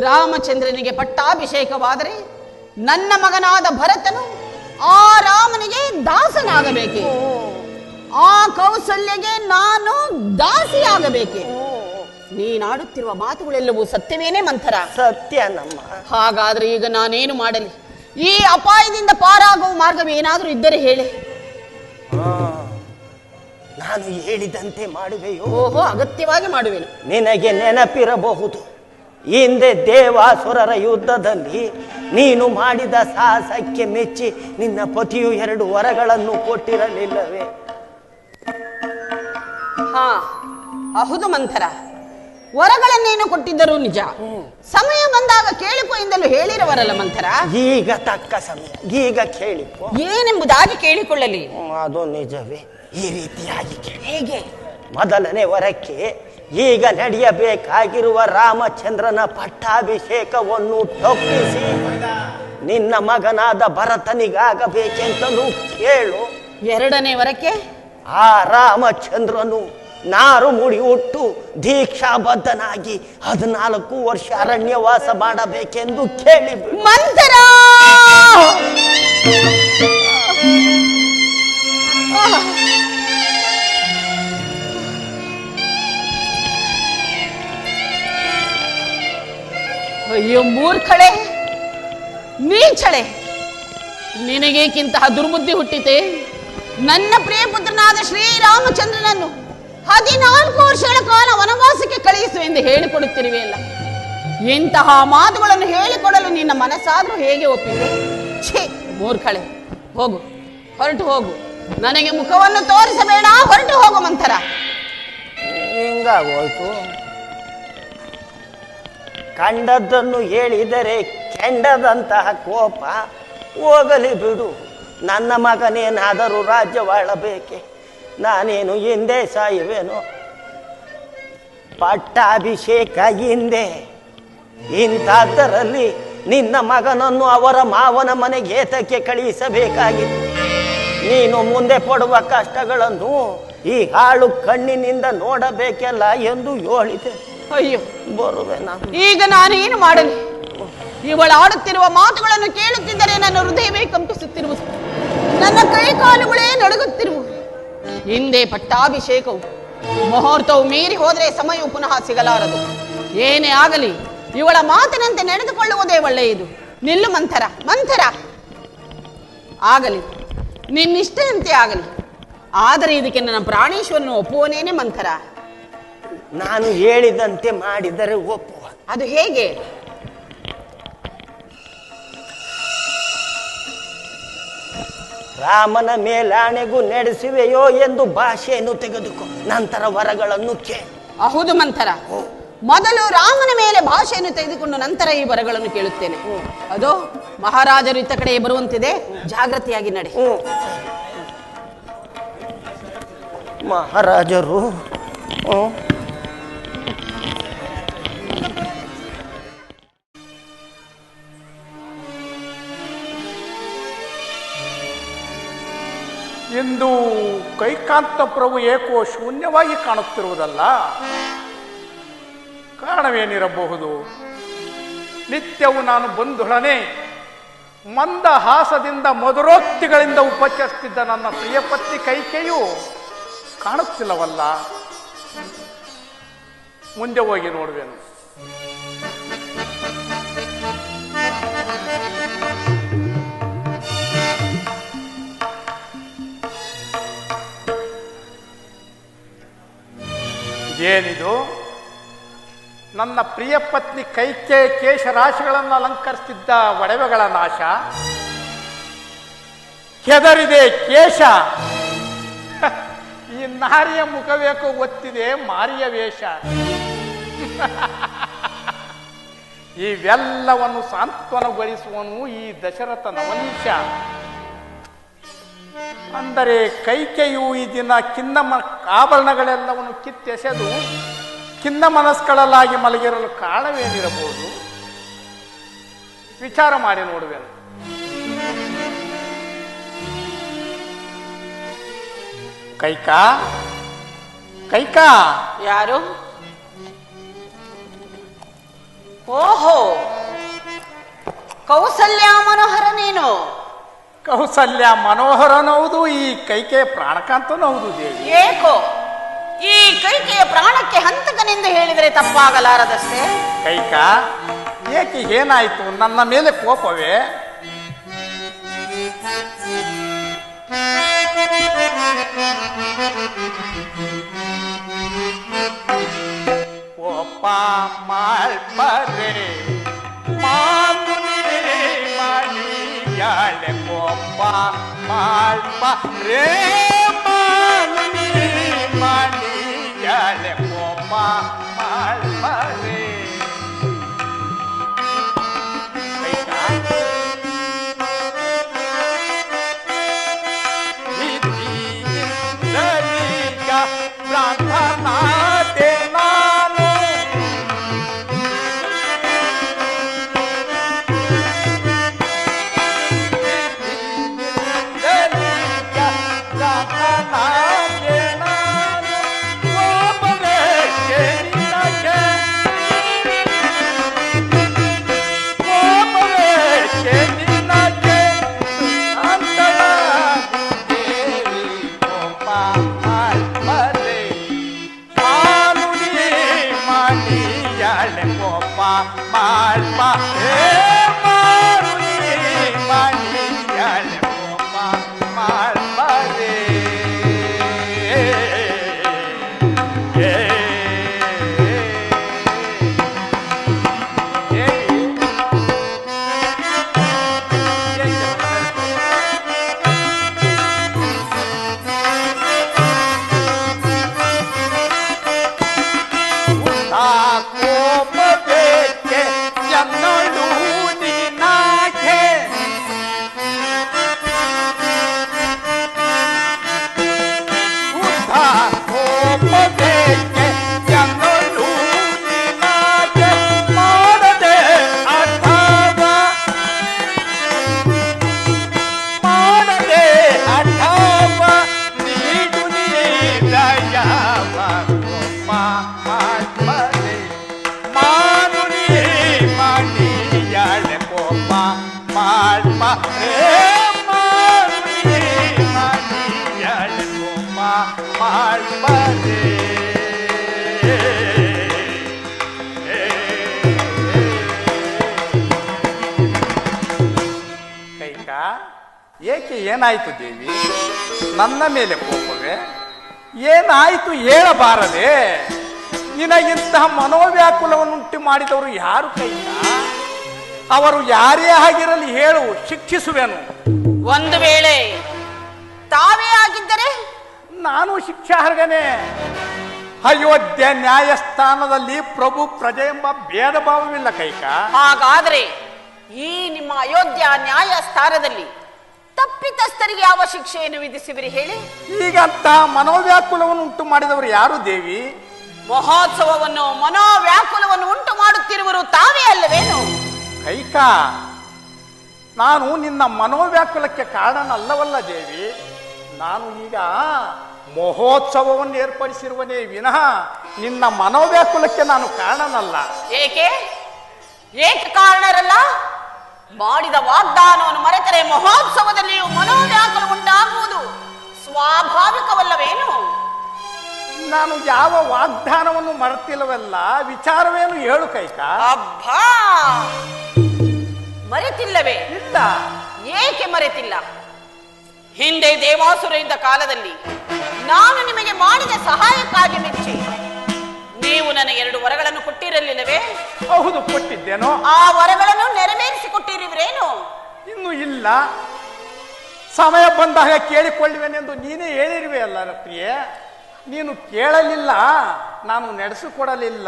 ರಾಮಚಂದ್ರನಿಗೆ ಪಟ್ಟಾಭಿಷೇಕವಾದರೆ ನನ್ನ ಮಗನಾದ ಭರತನು ಆ ರಾಮನಿಗೆ ದಾಸನಾಗಬೇಕೆ? ಆ ಕೌಸಲ್ಯಗೆ ನಾನು ದಾಸಿಯಾಗಬೇಕೆ? ನೀನಾಡುತ್ತಿರುವ ಮಾತುಗಳೆಲ್ಲವೂ ಸತ್ಯವೇನೇ ಮಂಥರ? ಸತ್ಯ ನಮ್ಮ. ಹಾಗಾದ್ರೆ ಈಗ ನಾನೇನು ಮಾಡಲಿ? ಈ ಅಪಾಯದಿಂದ ಪಾರಾಗುವ ಮಾರ್ಗವೇನಾದರೂ ಇದ್ದರೆ ಹೇಳಿ. ನಾನು ಹೇಳಿದಂತೆ ಮಾಡುವೆಯೋ? ಓಹೋ, ಅಗತ್ಯವಾಗಿ ಮಾಡುವೆನು. ನಿನಗೆ ನೆನಪಿರಬಹುದು, ಹಿಂದೆ ದೇವಾಸುರರ ಯುದ್ಧದಲ್ಲಿ ನೀನು ಮಾಡಿದ ಸಾಹಸಕ್ಕೆ ಮೆಚ್ಚಿ ನಿನ್ನ ಪತಿಯು 2 ವರಗಳನ್ನು ಕೊಟ್ಟಿರಲಿಲ್ಲವೇ? ಹಾ, ಹೌದು ಮಂಥರ. ವರಗಳನ್ನೇನು ಕೊಟ್ಟಿದ್ದರೂ ನಿಜ. ಸಮಯ ಬಂದಾಗ ಕೇಳಿಕೊ ಎಂದಲೂ ಹೇಳಿರುವರಲ್ಲ ಮಂಥರ. ಈಗ ತಕ್ಕ ಸಮಯ, ಈಗ ಕೇಳಿಕೊ. ಏನೆಂಬುದಾಗಿ ಕೇಳಿಕೊಳ್ಳಲಿ? ಅದು ನಿಜವೇ. ಈ ರೀತಿಯಾಗಿ ಕೇಳಿ. ಹೇಗೆ? ಮೊದಲನೇ ವರಕ್ಕೆ ಈಗ ನಡೆಯಬೇಕಾಗಿರುವ ರಾಮಚಂದ್ರನ ಪಟ್ಟಾಭಿಷೇಕವನ್ನು ತಪ್ಪಿಸಿ ನಿನ್ನ ಮಗನಾದ ಭರತನಿಗಾಗಬೇಕೆಂತಲೂ ಕೇಳು. ಎರಡನೇ ವರಕ್ಕೆ ಆ ರಾಮಚಂದ್ರನು ನಾರು ಮುಡಿ ಹುಟ್ಟು ದೀಕ್ಷಾಬದ್ಧನಾಗಿ 14 ವರ್ಷ ಅರಣ್ಯವಾಸ ಮಾಡಬೇಕೆಂದು ಕೇಳಿಬಿಡು. ಮಂಥರ, ಅಯ್ಯೋ ಮೂರ್ಖಳೆ, ನೀಚಳೆ, ನಿನಗೇಕಿಂತಹ ದುರ್ಬುದ್ಧಿ ಹುಟ್ಟಿತೆ? ನನ್ನ ಪ್ರಿಯ ಪುತ್ರನಾದ ಶ್ರೀರಾಮಚಂದ್ರನನ್ನು 14 ವರ್ಷಗಳ ಕಾಲ ವನವಾಸಕ್ಕೆ ಕಳುಹಿಸು ಎಂದು ಹೇಳಿಕೊಡುತ್ತಿರುವೆಯಲ್ಲ. ಇಂತಹ ಮಾತುಗಳನ್ನು ಹೇಳಿಕೊಡಲು ನಿನ್ನ ಮನಸ್ಸಾದ್ರೂ ಹೇಗೆ ಒಪ್ಪಿದೆ? ಛೇ ಮೂರ್ಖಳೆ, ಹೋಗು, ಹೊರಟು ಹೋಗು. ನನಗೆ ಮುಖವನ್ನು ತೋರಿಸಬೇಡ, ಹೊರಟು ಹೋಗು ಮಂಥರ. ಹಿಂಗಾಗೋಯ್ತು. ಕಂಡದ್ದನ್ನು ಹೇಳಿದರೆ ಕೆಂಡದಂತಹ ಕೋಪ ಹೋಗಲಿ ಬಿಡು. ನನ್ನ ಮಗನೇನಾದರೂ ರಾಜ್ಯವಾಳಬೇಕೆ? ನಾನೇನು ಹಿಂದೆ ಸಾಯುವೆನೋ? ಪಟ್ಟಾಭಿಷೇಕ ಹಿಂದೆ. ಇಂಥದ್ದರಲ್ಲಿ ನಿನ್ನ ಮಗನನ್ನು ಅವರ ಮಾವನ ಮನೆಗೆ ಏತಕ್ಕೆ ಕಳುಹಿಸಬೇಕಾಗಿತ್ತು? ನೀನು ಮುಂದೆ ಪಡುವ ಕಷ್ಟಗಳನ್ನು ಈ ಹಾಳು ಕಣ್ಣಿನಿಂದ ನೋಡಬೇಕಲ್ಲ ಎಂದು ಹೇಳಿದೆ. ಅಯ್ಯೋ, ಬರುವೆ ನಾನು. ಈಗ ನಾನೇನು ಮಾಡಲಿ? ಇವಳು ಆಡುತ್ತಿರುವ ಮಾತುಗಳನ್ನು ಕೇಳುತ್ತಿದ್ದರೆ ನನ್ನ ಹೃದಯವೇ ಕಂಪಿಸುತ್ತಿರುವುದು, ನನ್ನ ಕೈ ಕಾಲುಗಳೇ ನಡುಗುತ್ತಿರುವುದು. ಹಿಂದೆ ಪಟ್ಟಾಭಿಷೇಕವು ಮುಹೂರ್ತವು ಮೀರಿ ಹೋದರೆ ಸಮಯವು ಪುನಃ ಸಿಗಲಾರದು. ಏನೇ ಆಗಲಿ ಇವಳ ಮಾತಿನಂತೆ ನಡೆದುಕೊಳ್ಳುವುದೇ ಒಳ್ಳೆಯದು. ನಿಲ್ಲು ಮಂಥರ, ಮಂಥರ. ಆಗಲಿ, ನಿನ್ನಿಷ್ಟಂತೆ ಆಗಲಿ. ಆದರೆ ಇದಕ್ಕೆ ನನ್ನ ಪ್ರಾಣೇಶ್ವರನು ಒಪ್ಪುವನೇನೆ ಮಂಥರ. ನಾನು ಹೇಳಿದಂತೆ ಮಾಡಿದರೆ ಒಪ್ಪುವ. ಅದು ಹೇಗೆ? ರಾಮನ ಮೇಲಾಣೆಗೂ ನಡೆಸುವೆಯೋ ಎಂದು ಭಾಷೆಯನ್ನು ತೆಗೆದುಕೊ, ನಂತರ ವರಗಳನ್ನು ಕೇಳು. ಹೌದು ಮಂಥರ, ಮೊದಲು ರಾಮನ ಮೇಲೆ ಭಾಷೆಯನ್ನು ತೆಗೆದುಕೊಂಡು ನಂತರ ಈ ವರಗಳನ್ನು ಕೇಳುತ್ತೇನೆ. ಅದು ಮಹಾರಾಜರು ಇತ್ತ ಕಡೆ ಬರುವಂತಿದೆ, ಜಾಗೃತಿಯಾಗಿ ನಡೆ. ಮಹಾರಾಜರು ಇಂದು ಕೈಕಾಂತ ಪ್ರಭು ಏಕೋ ಶೂನ್ಯವಾಗಿ ಕಾಣುತ್ತಿರುವುದಲ್ಲ. ಕಾರಣವೇನಿರಬಹುದು? ನಿತ್ಯವೂ ನಾನು ಬಂಧುಳನೆ ಮಂದಹಾಸದಿಂದ ಮಧುರೋಕ್ತಿಗಳಿಂದ ಉಪಚರಿಸುತ್ತಿದ್ದ ನನ್ನ ಪ್ರಿಯ ಪತ್ನಿ ಕೈಕೆಯು ಕಾಣುತ್ತಿಲ್ಲವಲ್ಲ. ಮುಂದೆ ಹೋಗಿ ನೋಡುವೆನು. ಏನಿದು? ನನ್ನ ಪ್ರಿಯ ಪತ್ನಿ ಕೈಕೆ ಕೇಶರಾಶಿಗಳನ್ನು ಅಲಂಕರಿಸುತ್ತಿದ್ದ ಒಡವೆಗಳ ನಾಶ. ಕೆದರಿದೆ ಕೇಶ. ಈ ನಾರಿಯ ಮುಖವೇಕೋ ಒತ್ತಿದೆ ಮಾರಿಯ ವೇಷ. ಇವೆಲ್ಲವನ್ನು ಸಾಂತ್ವನಗೊಳಿಸುವನು ಈ ದಶರಥ ನವನೀಶ. ಅಂದರೆ ಕೈಕೆಯು ಈ ದಿನ ಆಭರಣಗಳೆಲ್ಲವನ್ನು ಕಿತ್ತೆಸೆದು ಖಿನ್ನ ಮನಸ್ಕಳಲ್ಲಾಗಿ ಮಲಗಿರಲು ಕಾರಣವೇನಿರಬಹುದು? ವಿಚಾರ ಮಾಡಿ ನೋಡುವೆನು. ಕೈಕಾ, ಕೈಕಾ. ಯಾರು? ಓಹೋ, ಕೌಸಲ್ಯ ಮನೋಹರ ನೀನು. ಕೌಸಲ್ಯ ಮನೋಹರನೌದು, ಈ ಕೈಕೆಯ ಪ್ರಾಣಕಾಂತನೂ ಹೌದು ದೇವಿ. ಏಕೋ ಈ ಕೈಕೆಯ ಪ್ರಾಣಕ್ಕೆ ಹಂತಕನೆಂದು ಹೇಳಿದರೆ ತಪ್ಪಾಗಲಾರದಷ್ಟೇ. ಕೈಕಾ, ಏಕೆ ಏನಾಯ್ತು? ನನ್ನ ಮೇಲೆ ಕೋಪವೇ? ಕೋಪ ಮಾಡ್ಬಾರೆ ಮಾಡಿಯಾಳೆ. ಕೋಪ ಮಾಡ್ಬಾರೆ ಮಾಡಿಯಾಳೆ. ಕೋಪ ಮಾಡ್ಬಾರೆ. ಪ್ರಾರ್ಥನಾತೆ ನಾನು ಪ್ರಾರ್ಥನಾತೆ ನಾನು ಕೋಪವೇಕೆ ನಿನಗೆ, ಕೋಪವೇಕೆ ನಿನಗೆ ಅಂತರಾಗುತ್ತೇವೆ. ಕೋಪ ಮಾಡ್ಬಾರೆ ಮಾಡಿಯಾಳೆ. ಕೋಪ ಮಾಡ್ಬಾರೆ ಮಾಡಿಯಾಳೆ. ಕೋಪ ಮಾಡ್ಬಾರೆ. ಕೋಪವೇಕೆ ಎನ್ನಳು ನಿನಗೆ, ಕೋಪವೇಕೆ ಎನ್ನಳು ನಿನಗೆ. ಮಾಡದೆ ಅಠವ ಮಾಡದೆ ಅಠವ ನೀಡು ನೀರಯವ. ಕೋಪ ಮಾಡ್ಬಾರೆ ಮಾಡಿಯಾಳೆ. ಕೋಪ ಮಾಡ್ಬಾರೆ ಮಾಡಿಯಾಳೆ. ಕೋಪ ಮಾಡ್ಬಾರೆ. ಕೈಕಾ, ಏಕೆ ಏನಾಯ್ತು ದೇವಿ? ನನ್ನ ಮೇಲೆ ಕೋಪವೇ? ಏನಾಯ್ತು ಹೇಳಬಾರದೆ? ನಿನಗಿಂತಹ ಮನೋವ್ಯಾಕುಲವನ್ನುಂಟು ಮಾಡಿದವರು ಯಾರು ಕೈಕಾ? ಅವರು ಯಾರೇ ಆಗಿರಲಿ ಹೇಳು, ಶಿಕ್ಷಿಸುವೆನು. ಒಂದು ವೇಳೆ ತಾವೇ ಆಗಿದ್ದರೆ ನಾನು ಶಿಕ್ಷಾರ್ಹನೇ. ಅಯೋಧ್ಯೆ ನ್ಯಾಯಸ್ಥಾನದಲ್ಲಿ ಪ್ರಭು ಪ್ರಜೆ ಎಂಬ ಭೇದ ಭಾವವಿಲ್ಲ ಕೈಕ. ಹಾಗಾದ್ರೆ ಈ ನಿಮ್ಮ ಅಯೋಧ್ಯ ನ್ಯಾಯಸ್ಥಾನದಲ್ಲಿ ತಪ್ಪಿತಸ್ಥರಿಗೆ ಯಾವ ಶಿಕ್ಷೆಯನ್ನು ವಿಧಿಸುವಿರಿ ಹೇಳಿ? ಈಗಂತ ಮನೋವ್ಯಾಕುಲವನ್ನು ಉಂಟು ಮಾಡಿದವರು ಯಾರು ದೇವಿ? ಮಹೋತ್ಸವವನ್ನು ಮನೋವ್ಯಾಕುಲವನ್ನು ಉಂಟು ಮಾಡುತ್ತಿರುವರು ತಾವೇ ಅಲ್ಲವೇನು? ಕೈಕ, ನಾನು ನಿನ್ನ ಮನೋವ್ಯಾಕುಲಕ್ಕೆ ಕಾರಣನಲ್ಲವಲ್ಲ ದೇವಿ. ನಾನು ಈಗ ಮಹೋತ್ಸವವನ್ನು ಏರ್ಪಡಿಸಿರುವನೇ ವಿನಃ ನಿನ್ನ ಮನೋವ್ಯಾಕುಲಕ್ಕೆ ನಾನು ಕಾರಣನಲ್ಲ. ಏಕೆ ಏಕೆ ಕಾರಣರಲ್ಲ? ಮಾಡಿದ ವಾಗ್ದಾನವನ್ನು ಮರೆತರೆ ಮಹೋತ್ಸವದಲ್ಲಿಯೂ ಮನೋವ್ಯಾಕುಲ ಉಂಟಾಗುವುದು ಸ್ವಾಭಾವಿಕವಲ್ಲವೇನು? ನಾನು ಯಾವ ವಾಗ್ದಾನವನ್ನು ಮರೆತಿಲ್ಲವಲ್ಲ. ವಿಚಾರವೇನು ಹೇಳು ಕೈಕ. ಅಬ್ಬಾ, ಮರೆತಿಲ್ಲವೇ? ಇಲ್ಲ. ಏಕೆ ಮರೆತಿಲ್ಲ? ಹಿಂದೆ ದೇವಾಸುರ ಇದ್ದ ಕಾಲದಲ್ಲಿ ನಾನು ನಿಮಗೆ ಮಾಡಿದ ಸಹಾಯಕ್ಕಾಗಿ ಮೆಚ್ಚಿ ನೀವು ನನಗೆ 2 ವರಗಳನ್ನು ಕೊಟ್ಟಿರಲಿಲ್ಲವೇ? ಹೌದು, ಕೊಟ್ಟಿದ್ದೇನೋ. ಆ ವರಗಳನ್ನು ನೆರವೇರಿಸಿಕೊಟ್ಟಿರುವಿರೇನು? ಇನ್ನು ಇಲ್ಲ. ಸಮಯ ಬಂದಾಗ ಕೇಳಿಕೊಳ್ಳುವೆನೆಂದು ನೀನೇ ಹೇಳಿರುವೆ ಅಲ್ಲ ಪ್ರಿಯೆ. ನೀನು ಕೇಳಲಿಲ್ಲ, ನಾನು ನಡೆಸಿಕೊಡಲಿಲ್ಲ.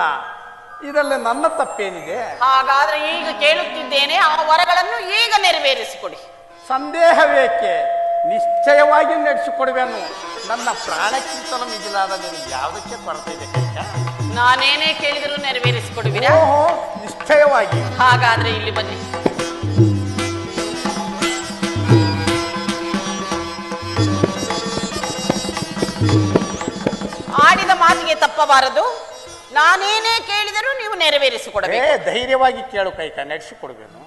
ಇದರಲ್ಲಿ ನನ್ನ ತಪ್ಪೇನಿದೆ? ಹಾಗಾದ್ರೆ ಈಗ ಕೇಳುತ್ತಿದ್ದೇನೆ, ಆ ವರಗಳನ್ನು ಈಗ ನೆರವೇರಿಸಿಕೊಡಿ. ಸಂದೇಹವೇಕೆ? ನಿಶ್ಚಯವಾಗಿ ನಡೆಸಿಕೊಡುವೆನು. ನನ್ನ ಪ್ರಾಣಕ್ಕಿಂತಲೂ ಮಿಗಿಲಾದ ನಿನಗೆ ಯಾವುದಕ್ಕೆ ಕೊರತೆ ಇದೆ ಕೈಕ? ನಾನೇನೇ ಕೇಳಿದರೂ ನೆರವೇರಿಸಿಕೊಡುವಿರಾ? ಓಹೋ, ನಿಶ್ಚಯವಾಗಿ. ಹಾಗಾದ್ರೆ ಇಲ್ಲಿ ಬನ್ನಿ. ಆಡಿದ ಮಾತಿಗೆ ತಪ್ಪಬಾರದು. ನಾನೇನೇ ಕೇಳಿದರೂ ನೀವು ನೆರವೇರಿಸಿಕೊಡಬೇಕು. ಧೈರ್ಯವಾಗಿ ಕೇಳು ಕೈಕ, ನಡೆಸಿಕೊಡುವೆನು.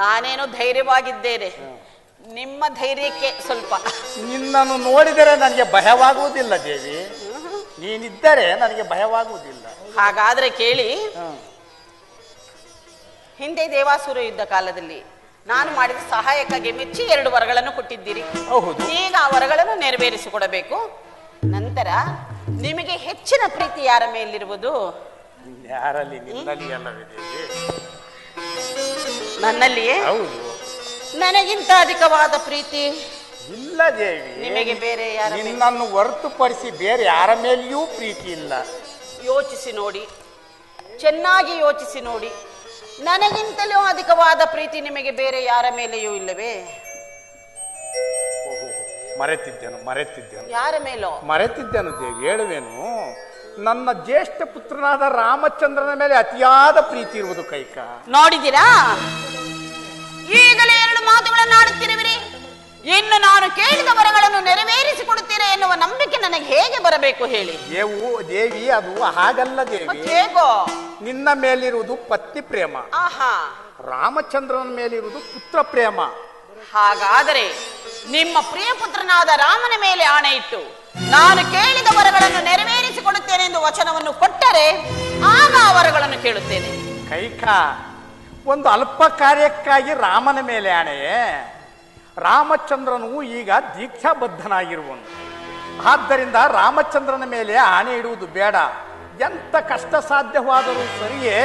ನಾನೇನೋ ಧೈರ್ಯವಾಗಿದ್ದೇನೆ, ನಿಮ್ಮ ಧೈರ್ಯಕ್ಕೆ ಸ್ವಲ್ಪ. ನಿನ್ನನ್ನು ನೋಡಿದರೆ ನನಗೆ ಭಯವಾಗುವುದಿಲ್ಲ ದೇವಿ. ನೀನಿದ್ದರೆ ನನಗೆ ಭಯವಾಗುವುದಿಲ್ಲ. ಹಾಗಾದ್ರೆ ಕೇಳಿ. ಹಿಂದೆ ದೇವಾಸುರ ಯುದ್ಧ ಕಾಲದಲ್ಲಿ ನಾನು ಮಾಡಿದ ಸಹಾಯಕ್ಕಾಗಿ ಮೆಚ್ಚಿ 2 ವರಗಳನ್ನು ಕೊಟ್ಟಿದ್ದೀರಿ. ಹೌದು. ಈಗ ಆ ವರಗಳನ್ನು ನೆರವೇರಿಸಿಕೊಡಬೇಕು. ನಂತರ ನಿಮಗೆ ಹೆಚ್ಚಿನ ಪ್ರೀತಿ ಯಾರ ಮೇಲಿರುವುದು? ಯಾರಲ್ಲಿ? ನಿನ್ನಲ್ಲಿ ಅಲ್ಲವೇ ದೇವಿ? ನನ್ನಲ್ಲಿಯೇ? ಹೌದು. ನನಗಿಂತ ಅಧಿಕವಾದ ಪ್ರೀತಿ ಇಲ್ಲ ದೇವಿ. ನಿಮಗೆ ಬೇರೆ ಯಾರ ಮೇಲೆ? ನಿನ್ನನ್ನು ಹೊರತುಪಡಿಸಿ ಬೇರೆ ಯಾರ ಮೇಲೆಯೂ ಪ್ರೀತಿ ಇಲ್ಲ. ಯೋಚಿಸಿ ನೋಡಿ, ಚೆನ್ನಾಗಿ ಯೋಚಿಸಿ ನೋಡಿ. ನನಗಿಂತಲೂ ಅಧಿಕವಾದ ಪ್ರೀತಿ ನಿಮಗೆ ಬೇರೆ ಯಾರ ಮೇಲೆಯೂ ಇಲ್ಲವೇ? ಮರೆತಿದ್ದೇನು. ಯಾರ ಮೇಲೋ? ಮರೆತಿದ್ದೇನು ದೇವಿ, ಹೇಳುವೇನು. ನನ್ನ ಜ್ಯೇಷ್ಠ ಪುತ್ರನಾದ ರಾಮಚಂದ್ರನ ಮೇಲೆ ಅತಿಯಾದ ಪ್ರೀತಿ ಇರುವುದು ಕೈಕ. ನೋಡಿದ್ದೀರಾ? ಈಗಲೇ 2 ಮಾತುಗಳನ್ನು ಆಡುತ್ತಿರುವಿರಿ. ಇನ್ನು ನಾನು ಕೇಳಿದ ವರಗಳನ್ನು ನೆರವೇರಿಸಿಕೊಡುತ್ತೀರಾ ಎನ್ನುವ ನಂಬಿಕೆ ನನಗೆ ಹೇಗೆ ಬರಬೇಕು ಹೇಳಿ? ದೇವಿ, ಅದು ಹಾಗಲ್ಲ ದೇವಿ. ಹೇಗೋ? ನಿನ್ನ ಮೇಲಿರುವುದು ಪತ್ನಿ ಪ್ರೇಮ, ಆಹಾ. ರಾಮಚಂದ್ರನ ಮೇಲಿರುವುದು ಪುತ್ರ ಪ್ರೇಮ. ಹಾಗಾದರೆ ನಿಮ್ಮ ಪ್ರಿಯ ಪುತ್ರನಾದ ರಾಮನ ಮೇಲೆ ಆಣೆ ಇಟ್ಟು ನಾನು ಕೇಳಿದ ವರಗಳನ್ನು ನೆರವೇರಿಸಿಕೊಡುತ್ತೇನೆ ಎಂದು ವಚನವನ್ನು ಕೊಟ್ಟರೆ ಆಗ ಆ ವರಗಳನ್ನು ಕೇಳುತ್ತೇನೆ. ಕೈಕ, ಒಂದು ಅಲ್ಪ ಕಾರ್ಯಕ್ಕಾಗಿ ರಾಮನ ಮೇಲೆ ಆಣೆಯೇ? ರಾಮಚಂದ್ರನು ಈಗ ದೀಕ್ಷಾಬದ್ಧನಾಗಿರುವನು. ಆದ್ದರಿಂದ ರಾಮಚಂದ್ರನ ಮೇಲೆ ಆಣೆ ಇಡುವುದು ಬೇಡ. ಎಂತ ಕಷ್ಟ ಸಾಧ್ಯವಾದರೂ ಸರಿಯೇ,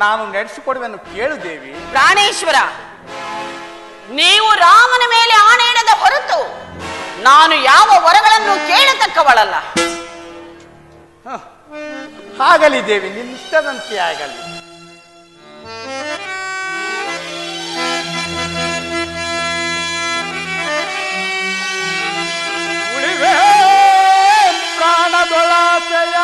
ನಾನು ನಡೆಸಿಕೊಡುವೆನು, ಕೇಳು ದೇವಿ. ಪ್ರಾಣೇಶ್ವರ, ನೀವು ರಾಮನ ಮೇಲೆ ಆಣೆ ಇಡದ ಹೊರತು ನಾನು ಯಾವ ವರಗಳನ್ನು ಕೇಳತಕ್ಕವಳಲ್ಲ. ಆಗಲಿ ದೇವಿ, ನಿನ್ನಿಷ್ಟದಂತೆ ಆಗಲಿ. ಉಳಿವೆ ಪ್ರಾಣದೊಳಾಸೆಯ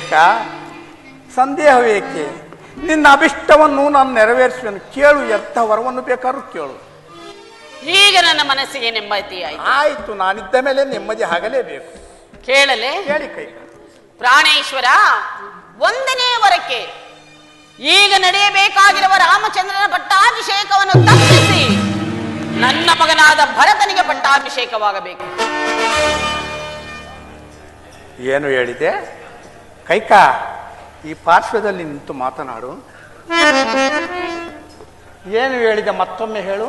ಕೈಕಾ, ಸಂದೇಹವೇಕೆ? ನಿನ್ನ ಅಭಿಷ್ಟವನ್ನು ನಾನು ನೆರವೇರಿಸುವೆನು. ಕೇಳು, ಎಂಥ ವರವನ್ನು ಬೇಕಾದ್ರೂ ಕೇಳು. ಈಗ ನನ್ನ ಮನಸ್ಸಿಗೆ ನೆಮ್ಮದಿ ಆಯ್ತು. ಆಯ್ತು, ನಾನಿದ್ದ ಮೇಲೆ ನೆಮ್ಮದಿ ಆಗಲೇಬೇಕು. ಕೇಳಲೆ? ಕೇಳಿ ಕೈಕಾ. ಪ್ರಾಣೇಶ್ವರ, 1ನೇ ವರಕ್ಕೆ ಈಗ ನಡೆಯಬೇಕಾಗಿರುವ ರಾಮಚಂದ್ರನ ಪಟ್ಟಾಭಿಷೇಕವನ್ನು ತಪ್ಪಿಸಿ ನನ್ನ ಮಗನಾದ ಭರತನಿಗೆ ಪಟ್ಟಾಭಿಷೇಕವಾಗಬೇಕು. ಏನು ಹೇಳಿದೆ ಕೈಕಾ? ಈ ಪಾರ್ಶ್ವದಲ್ಲಿ ನಿಂತು ಮಾತನಾಡು. ಏನು ಹೇಳಿದೆ ಮತ್ತೊಮ್ಮೆ ಹೇಳು.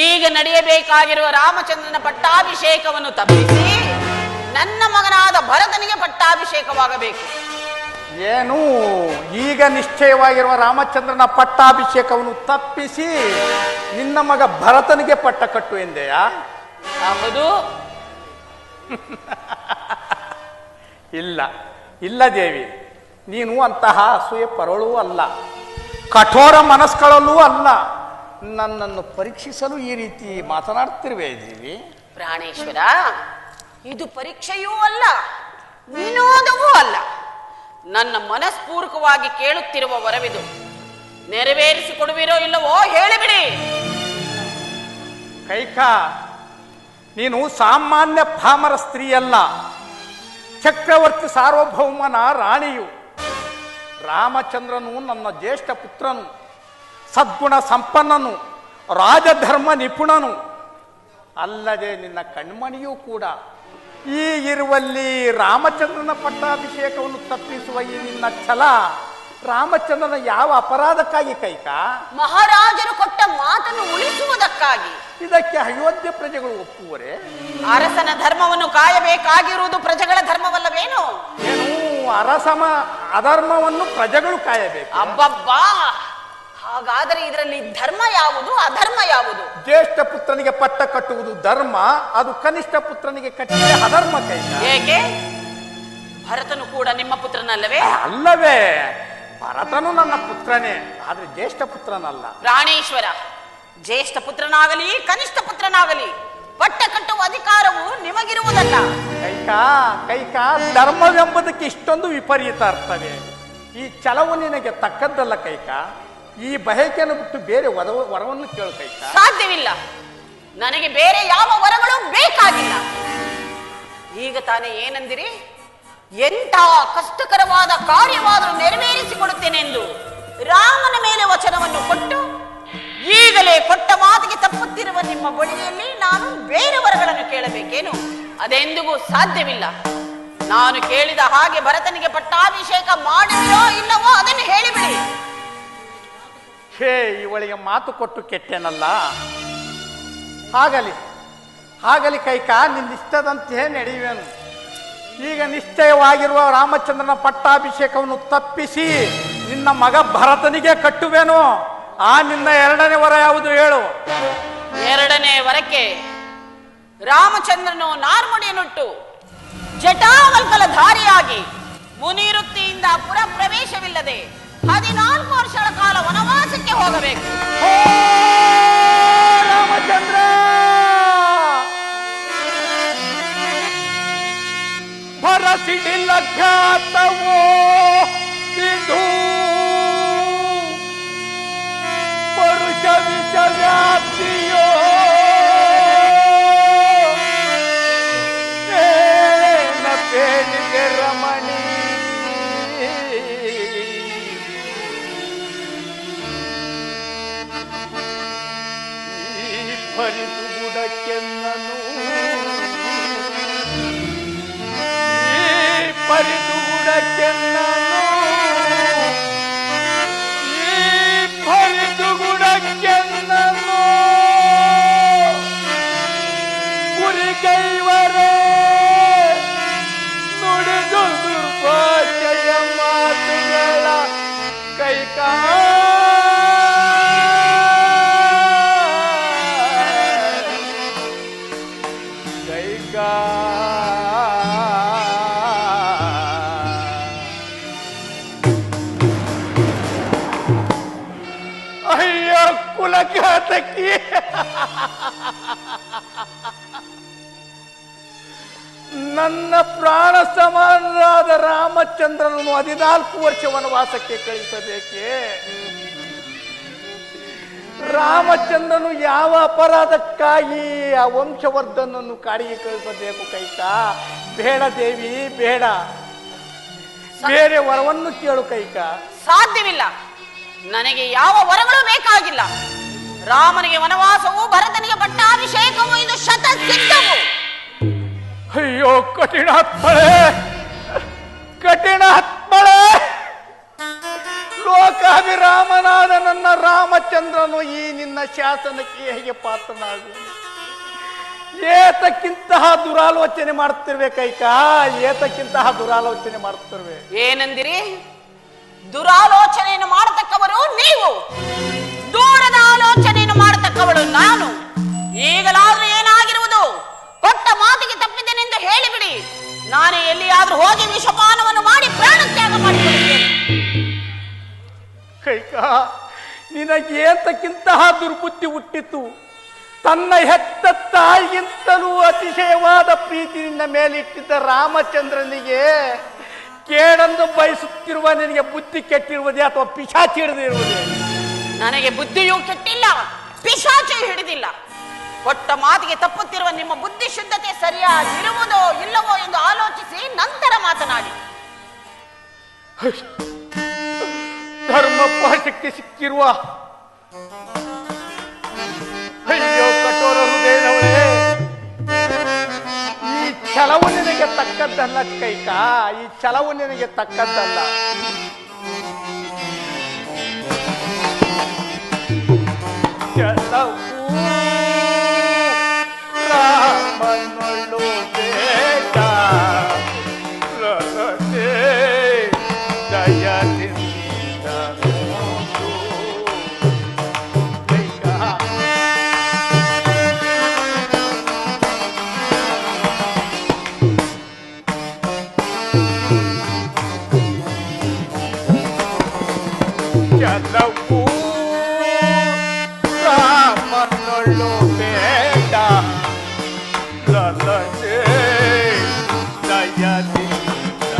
ಈಗ ನಡೆಯಬೇಕಾಗಿರುವ ರಾಮಚಂದ್ರನ ಪಟ್ಟಾಭಿಷೇಕವನ್ನು ತಪ್ಪಿಸಿ ನನ್ನ ಮಗನಾದ ಭರತನಿಗೆ ಪಟ್ಟಾಭಿಷೇಕವಾಗಬೇಕು. ಏನು? ಈಗ ನಿಶ್ಚಯವಾಗಿರುವ ರಾಮಚಂದ್ರನ ಪಟ್ಟಾಭಿಷೇಕವನ್ನು ತಪ್ಪಿಸಿ ನಿನ್ನ ಮಗ ಭರತನಿಗೆ ಪಟ್ಟ ಕಟ್ಟು ಎಂದೆಯಾ? ಹೌದು. ಇಲ್ಲ ಇಲ್ಲ ದೇವಿ, ನೀನು ಅಂತಹ ಅಸೂಯೆ ಪರಳೂ ಅಲ್ಲ, ಕಠೋರ ಮನಸ್ಸುಗಳಲ್ಲೂ ಅಲ್ಲ. ನನ್ನನ್ನು ಪರೀಕ್ಷಿಸಲು ಈ ರೀತಿ ಮಾತನಾಡ್ತಿರುವೆ ದೇವಿ. ಪ್ರಾಣೇಶ್ವರ, ಇದು ಪರೀಕ್ಷೆಯೂ ಅಲ್ಲ, ವಿನೋದವೂ ಅಲ್ಲ. ನನ್ನ ಮನಸ್ಪೂರ್ವಕವಾಗಿ ಕೇಳುತ್ತಿರುವ ವರವಿದು. ನೆರವೇರಿಸಿಕೊಡುವಿರೋ ಇಲ್ಲವೋ ಹೇಳಿಬಿಡಿ. ಕೈಕಾ, ನೀನು ಸಾಮಾನ್ಯ ಪಾಮರ ಸ್ತ್ರೀಯಲ್ಲ, ಚಕ್ರವರ್ತಿ ಸಾರ್ವಭೌಮನ ರಾಣಿಯು. ರಾಮಚಂದ್ರನು ನನ್ನ ಜ್ಯೇಷ್ಠ ಪುತ್ರನು, ಸದ್ಗುಣ ಸಂಪನ್ನನು, ರಾಜಧರ್ಮ ನಿಪುಣನು, ಅಲ್ಲದೆ ನಿನ್ನ ಕಣ್ಮಣಿಯೂ ಕೂಡ. ಈ ಇರುವಲ್ಲಿ ರಾಮಚಂದ್ರನ ಪಟ್ಟಾಭಿಷೇಕವನ್ನು ತಪ್ಪಿಸುವ ಈ ನಿನ್ನ ಛಲ ರಾಮಚಂದ್ರನ ಯಾವ ಅಪರಾಧಕ್ಕಾಗಿ ಕೈಕಾ? ಮಹಾರಾಜರು ಕೊಟ್ಟ ಮಾತನ್ನು ಉಳಿಸುವುದಕ್ಕಾಗಿ. ಇದಕ್ಕೆ ಅಯೋಧ್ಯೆ ಪ್ರಜೆಗಳು ಒಪ್ಪುವರೆ? ಅರಸನ ಧರ್ಮವನ್ನು ಕಾಯಬೇಕಾಗಿರುವುದು ಪ್ರಜೆಗಳ ಧರ್ಮವಲ್ಲವೇನು? ಏನು ಅರಸಮ ಅಧರ್ಮವನ್ನು ಪ್ರಜೆಗಳು ಕಾಯಬೇಕು? ಅಬ್ಬಬ್ಬಾ, ಹಾಗಾದರೆ ಇದರಲ್ಲಿ ಧರ್ಮ ಯಾವುದು ಅಧರ್ಮ ಯಾವುದು? ಜ್ಯೇಷ್ಠ ಪುತ್ರನಿಗೆ ಪಟ್ಟ ಕಟ್ಟುವುದು ಧರ್ಮ, ಅದು ಕನಿಷ್ಠ ಪುತ್ರನಿಗೆ ಕಟ್ಟಿದರೆ ಅಧರ್ಮ ಕೈಕಾ. ಏಕೆ? ಭರತನು ಕೂಡ ನಿಮ್ಮ ಪುತ್ರನಲ್ಲವೇ? ಅಲ್ಲವೇ, ಭರತನು ನನ್ನ ಪುತ್ರನೇ, ಆದ್ರೆ ಜ್ಯೇಷ್ಠ ಪುತ್ರನಲ್ಲ. ಪ್ರಾಣೇಶ್ವರ, ಜ್ಯೇಷ್ಠ ಪುತ್ರನಾಗಲಿ ಕನಿಷ್ಠ ಪುತ್ರನಾಗಲಿ ಪಟ್ಟ ಕಟ್ಟುವ ಅಧಿಕಾರವು ನಿಮಗಿರುವುದಲ್ಲ. ಕೈಕಾ ಕೈಕಾ, ಧರ್ಮವೆಂಬುದಕ್ಕೆ ಇಷ್ಟೊಂದು ವಿಪರೀತ ಅರ್ಥವೇ? ಈ ಛಲವು ನಿನಗೆ ತಕ್ಕದ್ದಲ್ಲ ಕೈಕಾ. ಈ ಬಯಕೆಯನ್ನು ಬಿಟ್ಟು ಬೇರೆ ವರವನ್ನು ಕೇಳು ಕೈಕಾ. ಸಾಧ್ಯವಿಲ್ಲ, ನನಗೆ ಬೇರೆ ಯಾವ ವರಗಳು ಬೇಕಾಗಿಲ್ಲ. ಈಗ ತಾನೇ ಏನಂದಿರಿ? ಎಂಥ ಕಷ್ಟಕರವಾದ ಕಾರ್ಯವಾದರೂ ನೆರವೇರಿಸಿಕೊಡುತ್ತೇನೆಂದು ರಾಮನ ಮೇಲೆ ವಚನವನ್ನು ಕೊಟ್ಟು ಈಗಲೇ ಕೊಟ್ಟ ಮಾತಿಗೆ ತಪ್ಪುತ್ತಿರುವ ನಿಮ್ಮ ಬಳಿಯಲ್ಲಿ ನಾನು ಬೇರೆ ವರಗಳನ್ನು ಕೇಳಬೇಕೇನು? ಅದೆಂದಿಗೂ ಸಾಧ್ಯವಿಲ್ಲ. ನಾನು ಕೇಳಿದ ಹಾಗೆ ಭರತನಿಗೆ ಪಟ್ಟಾಭಿಷೇಕ ಮಾಡುವಿರೋ ಇಲ್ಲವೋ ಅದನ್ನು ಹೇಳಿಬಿಡಿ. ಹೇ, ಇವಳಿಗೆ ಮಾತು ಕೊಟ್ಟು ಕೆಟ್ಟೆನಲ್ಲ. ಆಗಲಿ ಆಗಲಿ ಕೈಕಾ, ನಿನ್ನಿಷ್ಟದಂತೆ ನಡೆಯುವೆನು. ಈಗ ನಿಶ್ಚಯವಾಗಿರುವ ರಾಮಚಂದ್ರನ ಪಟ್ಟಾಭಿಷೇಕವನ್ನು ತಪ್ಪಿಸಿ ನಿನ್ನ ಮಗ ಭರತನಿಗೆ ಕಟ್ಟುವೆನು. ಆ ನಿನ್ನ 2ನೇ ವರ ಯಾವುದು ಹೇಳು? 2ನೇ ವರಕ್ಕೆ ರಾಮಚಂದ್ರನು ನಾರ್ಮುಡಿಯನ್ನುಟ್ಟು ಜಟಾವಲ್ಕಲ ಧಾರಿಯಾಗಿ ಮುನಿವೃತ್ತಿಯಿಂದ ಪುರ ಪ್ರವೇಶವಿಲ್ಲದೆ 14 ವರ್ಷಗಳ ಕಾಲ ವನವಾಸಕ್ಕೆ ಹೋಗಬೇಕು. ರಾಮಚಂದ್ರ, ಭರಸಿಡಿಲ್ಲ ಘಾತವೋ ಇದು ಪರುಷ ವಿಷ ವ್ಯಾಪ್ತಿಯೋ ಬೇಡಿಗೆ ರಮಣಿ ಪರಿದು ಗುಡಕ್ಕೆನ್ನನು ಪರಿದು ಗುಡಕ್ಕೆನ್ನನು ಪರಿದು ಗುಡಕ್ಕೆನ್ನನು ಗುರಿ ಕೈವರೇ ನುಡಿದು ದುರ್ಭಾಷೆಯ ಮಾತುಗಳ ಕೈಕಾ. ಅಯ್ಯೋ ಕುಲಘಾತಕಿ, ನನ್ನ ಪ್ರಾಣ ಸಮಾನರಾದ ರಾಮ ರಾಮಚಂದ್ರನನ್ನು 14 ವರ್ಷ ವನವಾಸಕ್ಕೆ ಕಳಿಸಬೇಕೆ? ರಾಮಚಂದ್ರನು ಯಾವ ಅಪರಾಧಕ್ಕಾಗಿ ಆ ವಂಶವರ್ಧನನ್ನು ಕಾಡಿಗೆ ಕಳಿಸಬೇಕು ಕೈಕಾ? ಬೇಡ ದೇವಿ, ಬೇಡ. ಬೇರೆ ವರವನ್ನು ಕೇಳು ಕೈಕಾ. ಸಾಧ್ಯವಿಲ್ಲ. ನನಗೆ ಯಾವ ವರಗಳು ಬೇಕಾಗಿಲ್ಲ. ರಾಮನಿಗೆ ವನವಾಸವು, ಭರತನಿಗೆ ಪಟ್ಟಾಭಿಷೇಕವು ಇದು ಶತಸಿದ್ಧವು. ಅಯ್ಯೋ ಕಠಿಣಾತ್ಮಳೆ, ಕಠಿಣಾತ್ಮಳೆ! ಲೋಕಾಭಿರಾಮನಾದ ನನ್ನ ರಾಮಚಂದ್ರನು ಈ ನಿನ್ನ ಶಾಸನಕ್ಕೆ ಹೇಗೆ ಪಾತ್ರನಾಗುವುದು? ಏತಕ್ಕಿಂತಹ ದುರಾಲೋಚನೆ ಮಾಡುತ್ತಿರ್ವೆ ಕೈಕಾ? ಏತಕ್ಕಿಂತಹ ದುರಾಲೋಚನೆ ಮಾಡುತ್ತಿರ್ವೆ? ಏನಂದಿರಿ? ದುರಾಲೋಚನೆಯನ್ನು ಮಾಡತಕ್ಕವರು ನೀವು, ದೂರದ ಆಲೋಚನೆಯನ್ನು ಮಾಡತಕ್ಕವಳು ನಾನು. ಈಗಲಾದ್ರೂ ಏನಾಗಿರುವುದು? ಕೊಟ್ಟ ಮಾತಿಗೆ ತಪ್ಪಿದ್ದೇನೆಂದು ಹೇಳಿಬಿಡಿ. ನಾನೇ ಎಲ್ಲಿಯಾದ್ರೂ ಹೋಗಿ ವಿಷಪಾನವನ್ನು ಮಾಡಿ ಪ್ರಾಣತ್ಯಾಗ ಮಾಡಿಕೊಳ್ಳುತ್ತೇನೆ. ಕೈಕಾ, ನಿನಗೇತಕ್ಕಿಂತಹ ದುರ್ಬುದ್ಧಿ ಹುಟ್ಟಿತು? ತನ್ನ ಹೆತ್ತ ತಾಯಿಗಿಂತಲೂ ಅತಿಶಯವಾದ ಪ್ರೀತಿ ನಿನ್ನ ಮೇಲಿಟ್ಟಿದ್ದ ರಾಮಚಂದ್ರನಿಗೆ ಕೇಡನ್ನು ಬಯಸುತ್ತಿರುವ ನಿನಗೆ ಬುದ್ಧಿ ಕೆಟ್ಟಿರುವುದೇ ಅಥವಾ ಪಿಶಾಚಿ ಹಿಡಿದಿರುವುದೇ? ನನಗೆ ಬುದ್ಧಿಯೂ ಕೆಟ್ಟಿಲ್ಲ, ಪಿಶಾಚಿಯೂ ಹಿಡಿದಿಲ್ಲ. ಕೊಟ್ಟ ಮಾತಿಗೆ ತಪ್ಪುತ್ತಿರುವ ನಿಮ್ಮ ಬುದ್ಧಿ ಶುದ್ಧತೆ ಸರಿಯಾಗಿರುವುದೋ ಇಲ್ಲವೋ ಎಂದು ಆಲೋಚಿಸಿ ನಂತರ ಮಾತನಾಡಿ. ಧರ್ಮ ಪಾಶಕ್ಕೆ ಸಿಕ್ಕಿರುವ ಅಯ್ಯೋ ಕಠೋರ ಹೃದಯದವಳೇ, ಈ ಛಲವು ನಿನಗೆ ತಕ್ಕದ್ದಲ್ಲ ಕೈಕಾ, ಈ ಛಲವು ನಿನಗೆ ತಕ್ಕದ್ದಲ್ಲ. ರಾಮನೊಳು ಬೇಡ ದಯದಿಂದ ಚಲವು ರಾಮನೊಳು ಬೇಡ ಲಲನೆ ದಯದಿಂದ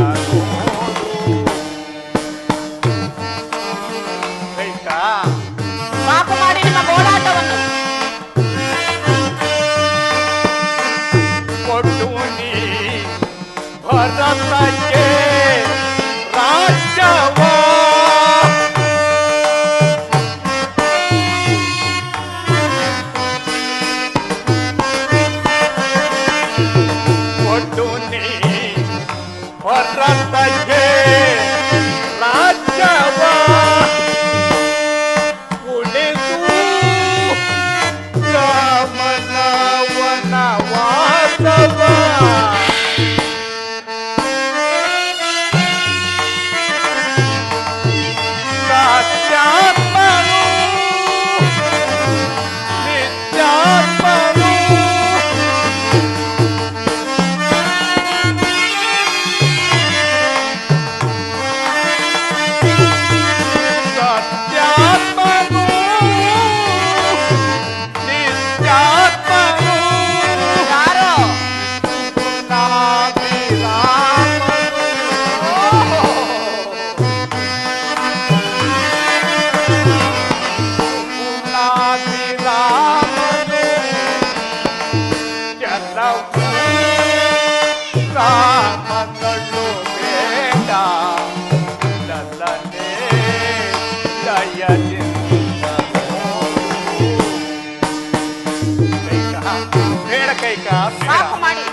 ಕೈಕಾ. ಸಾಕು ಮಾಡಿ ನಿಮ್ಮ ಗೋಳಾಟವನ್ನು. ಕೊಟ್ಟು ನೀ ಭರತಕ್ಕೆ ರಾಜ್ಯವ ಭರತಕ್ಕೆ ರಾಜ್ಯವ ಉಳಿದು ರಾಮನ ವನವಾಸವ ಸತ್ಯಾತ್ಮನು ನಿತ್ಯಾತ್ಮನು ರಾಮನೊಳು ಬೇಡ ಲಲನೆ ದಯದಿಂದ ಕೈಕಾ. ಬೇಡ ಕೈಕಾ, ಬೇಡ. ಸಾಕು ಮಾಡಿ.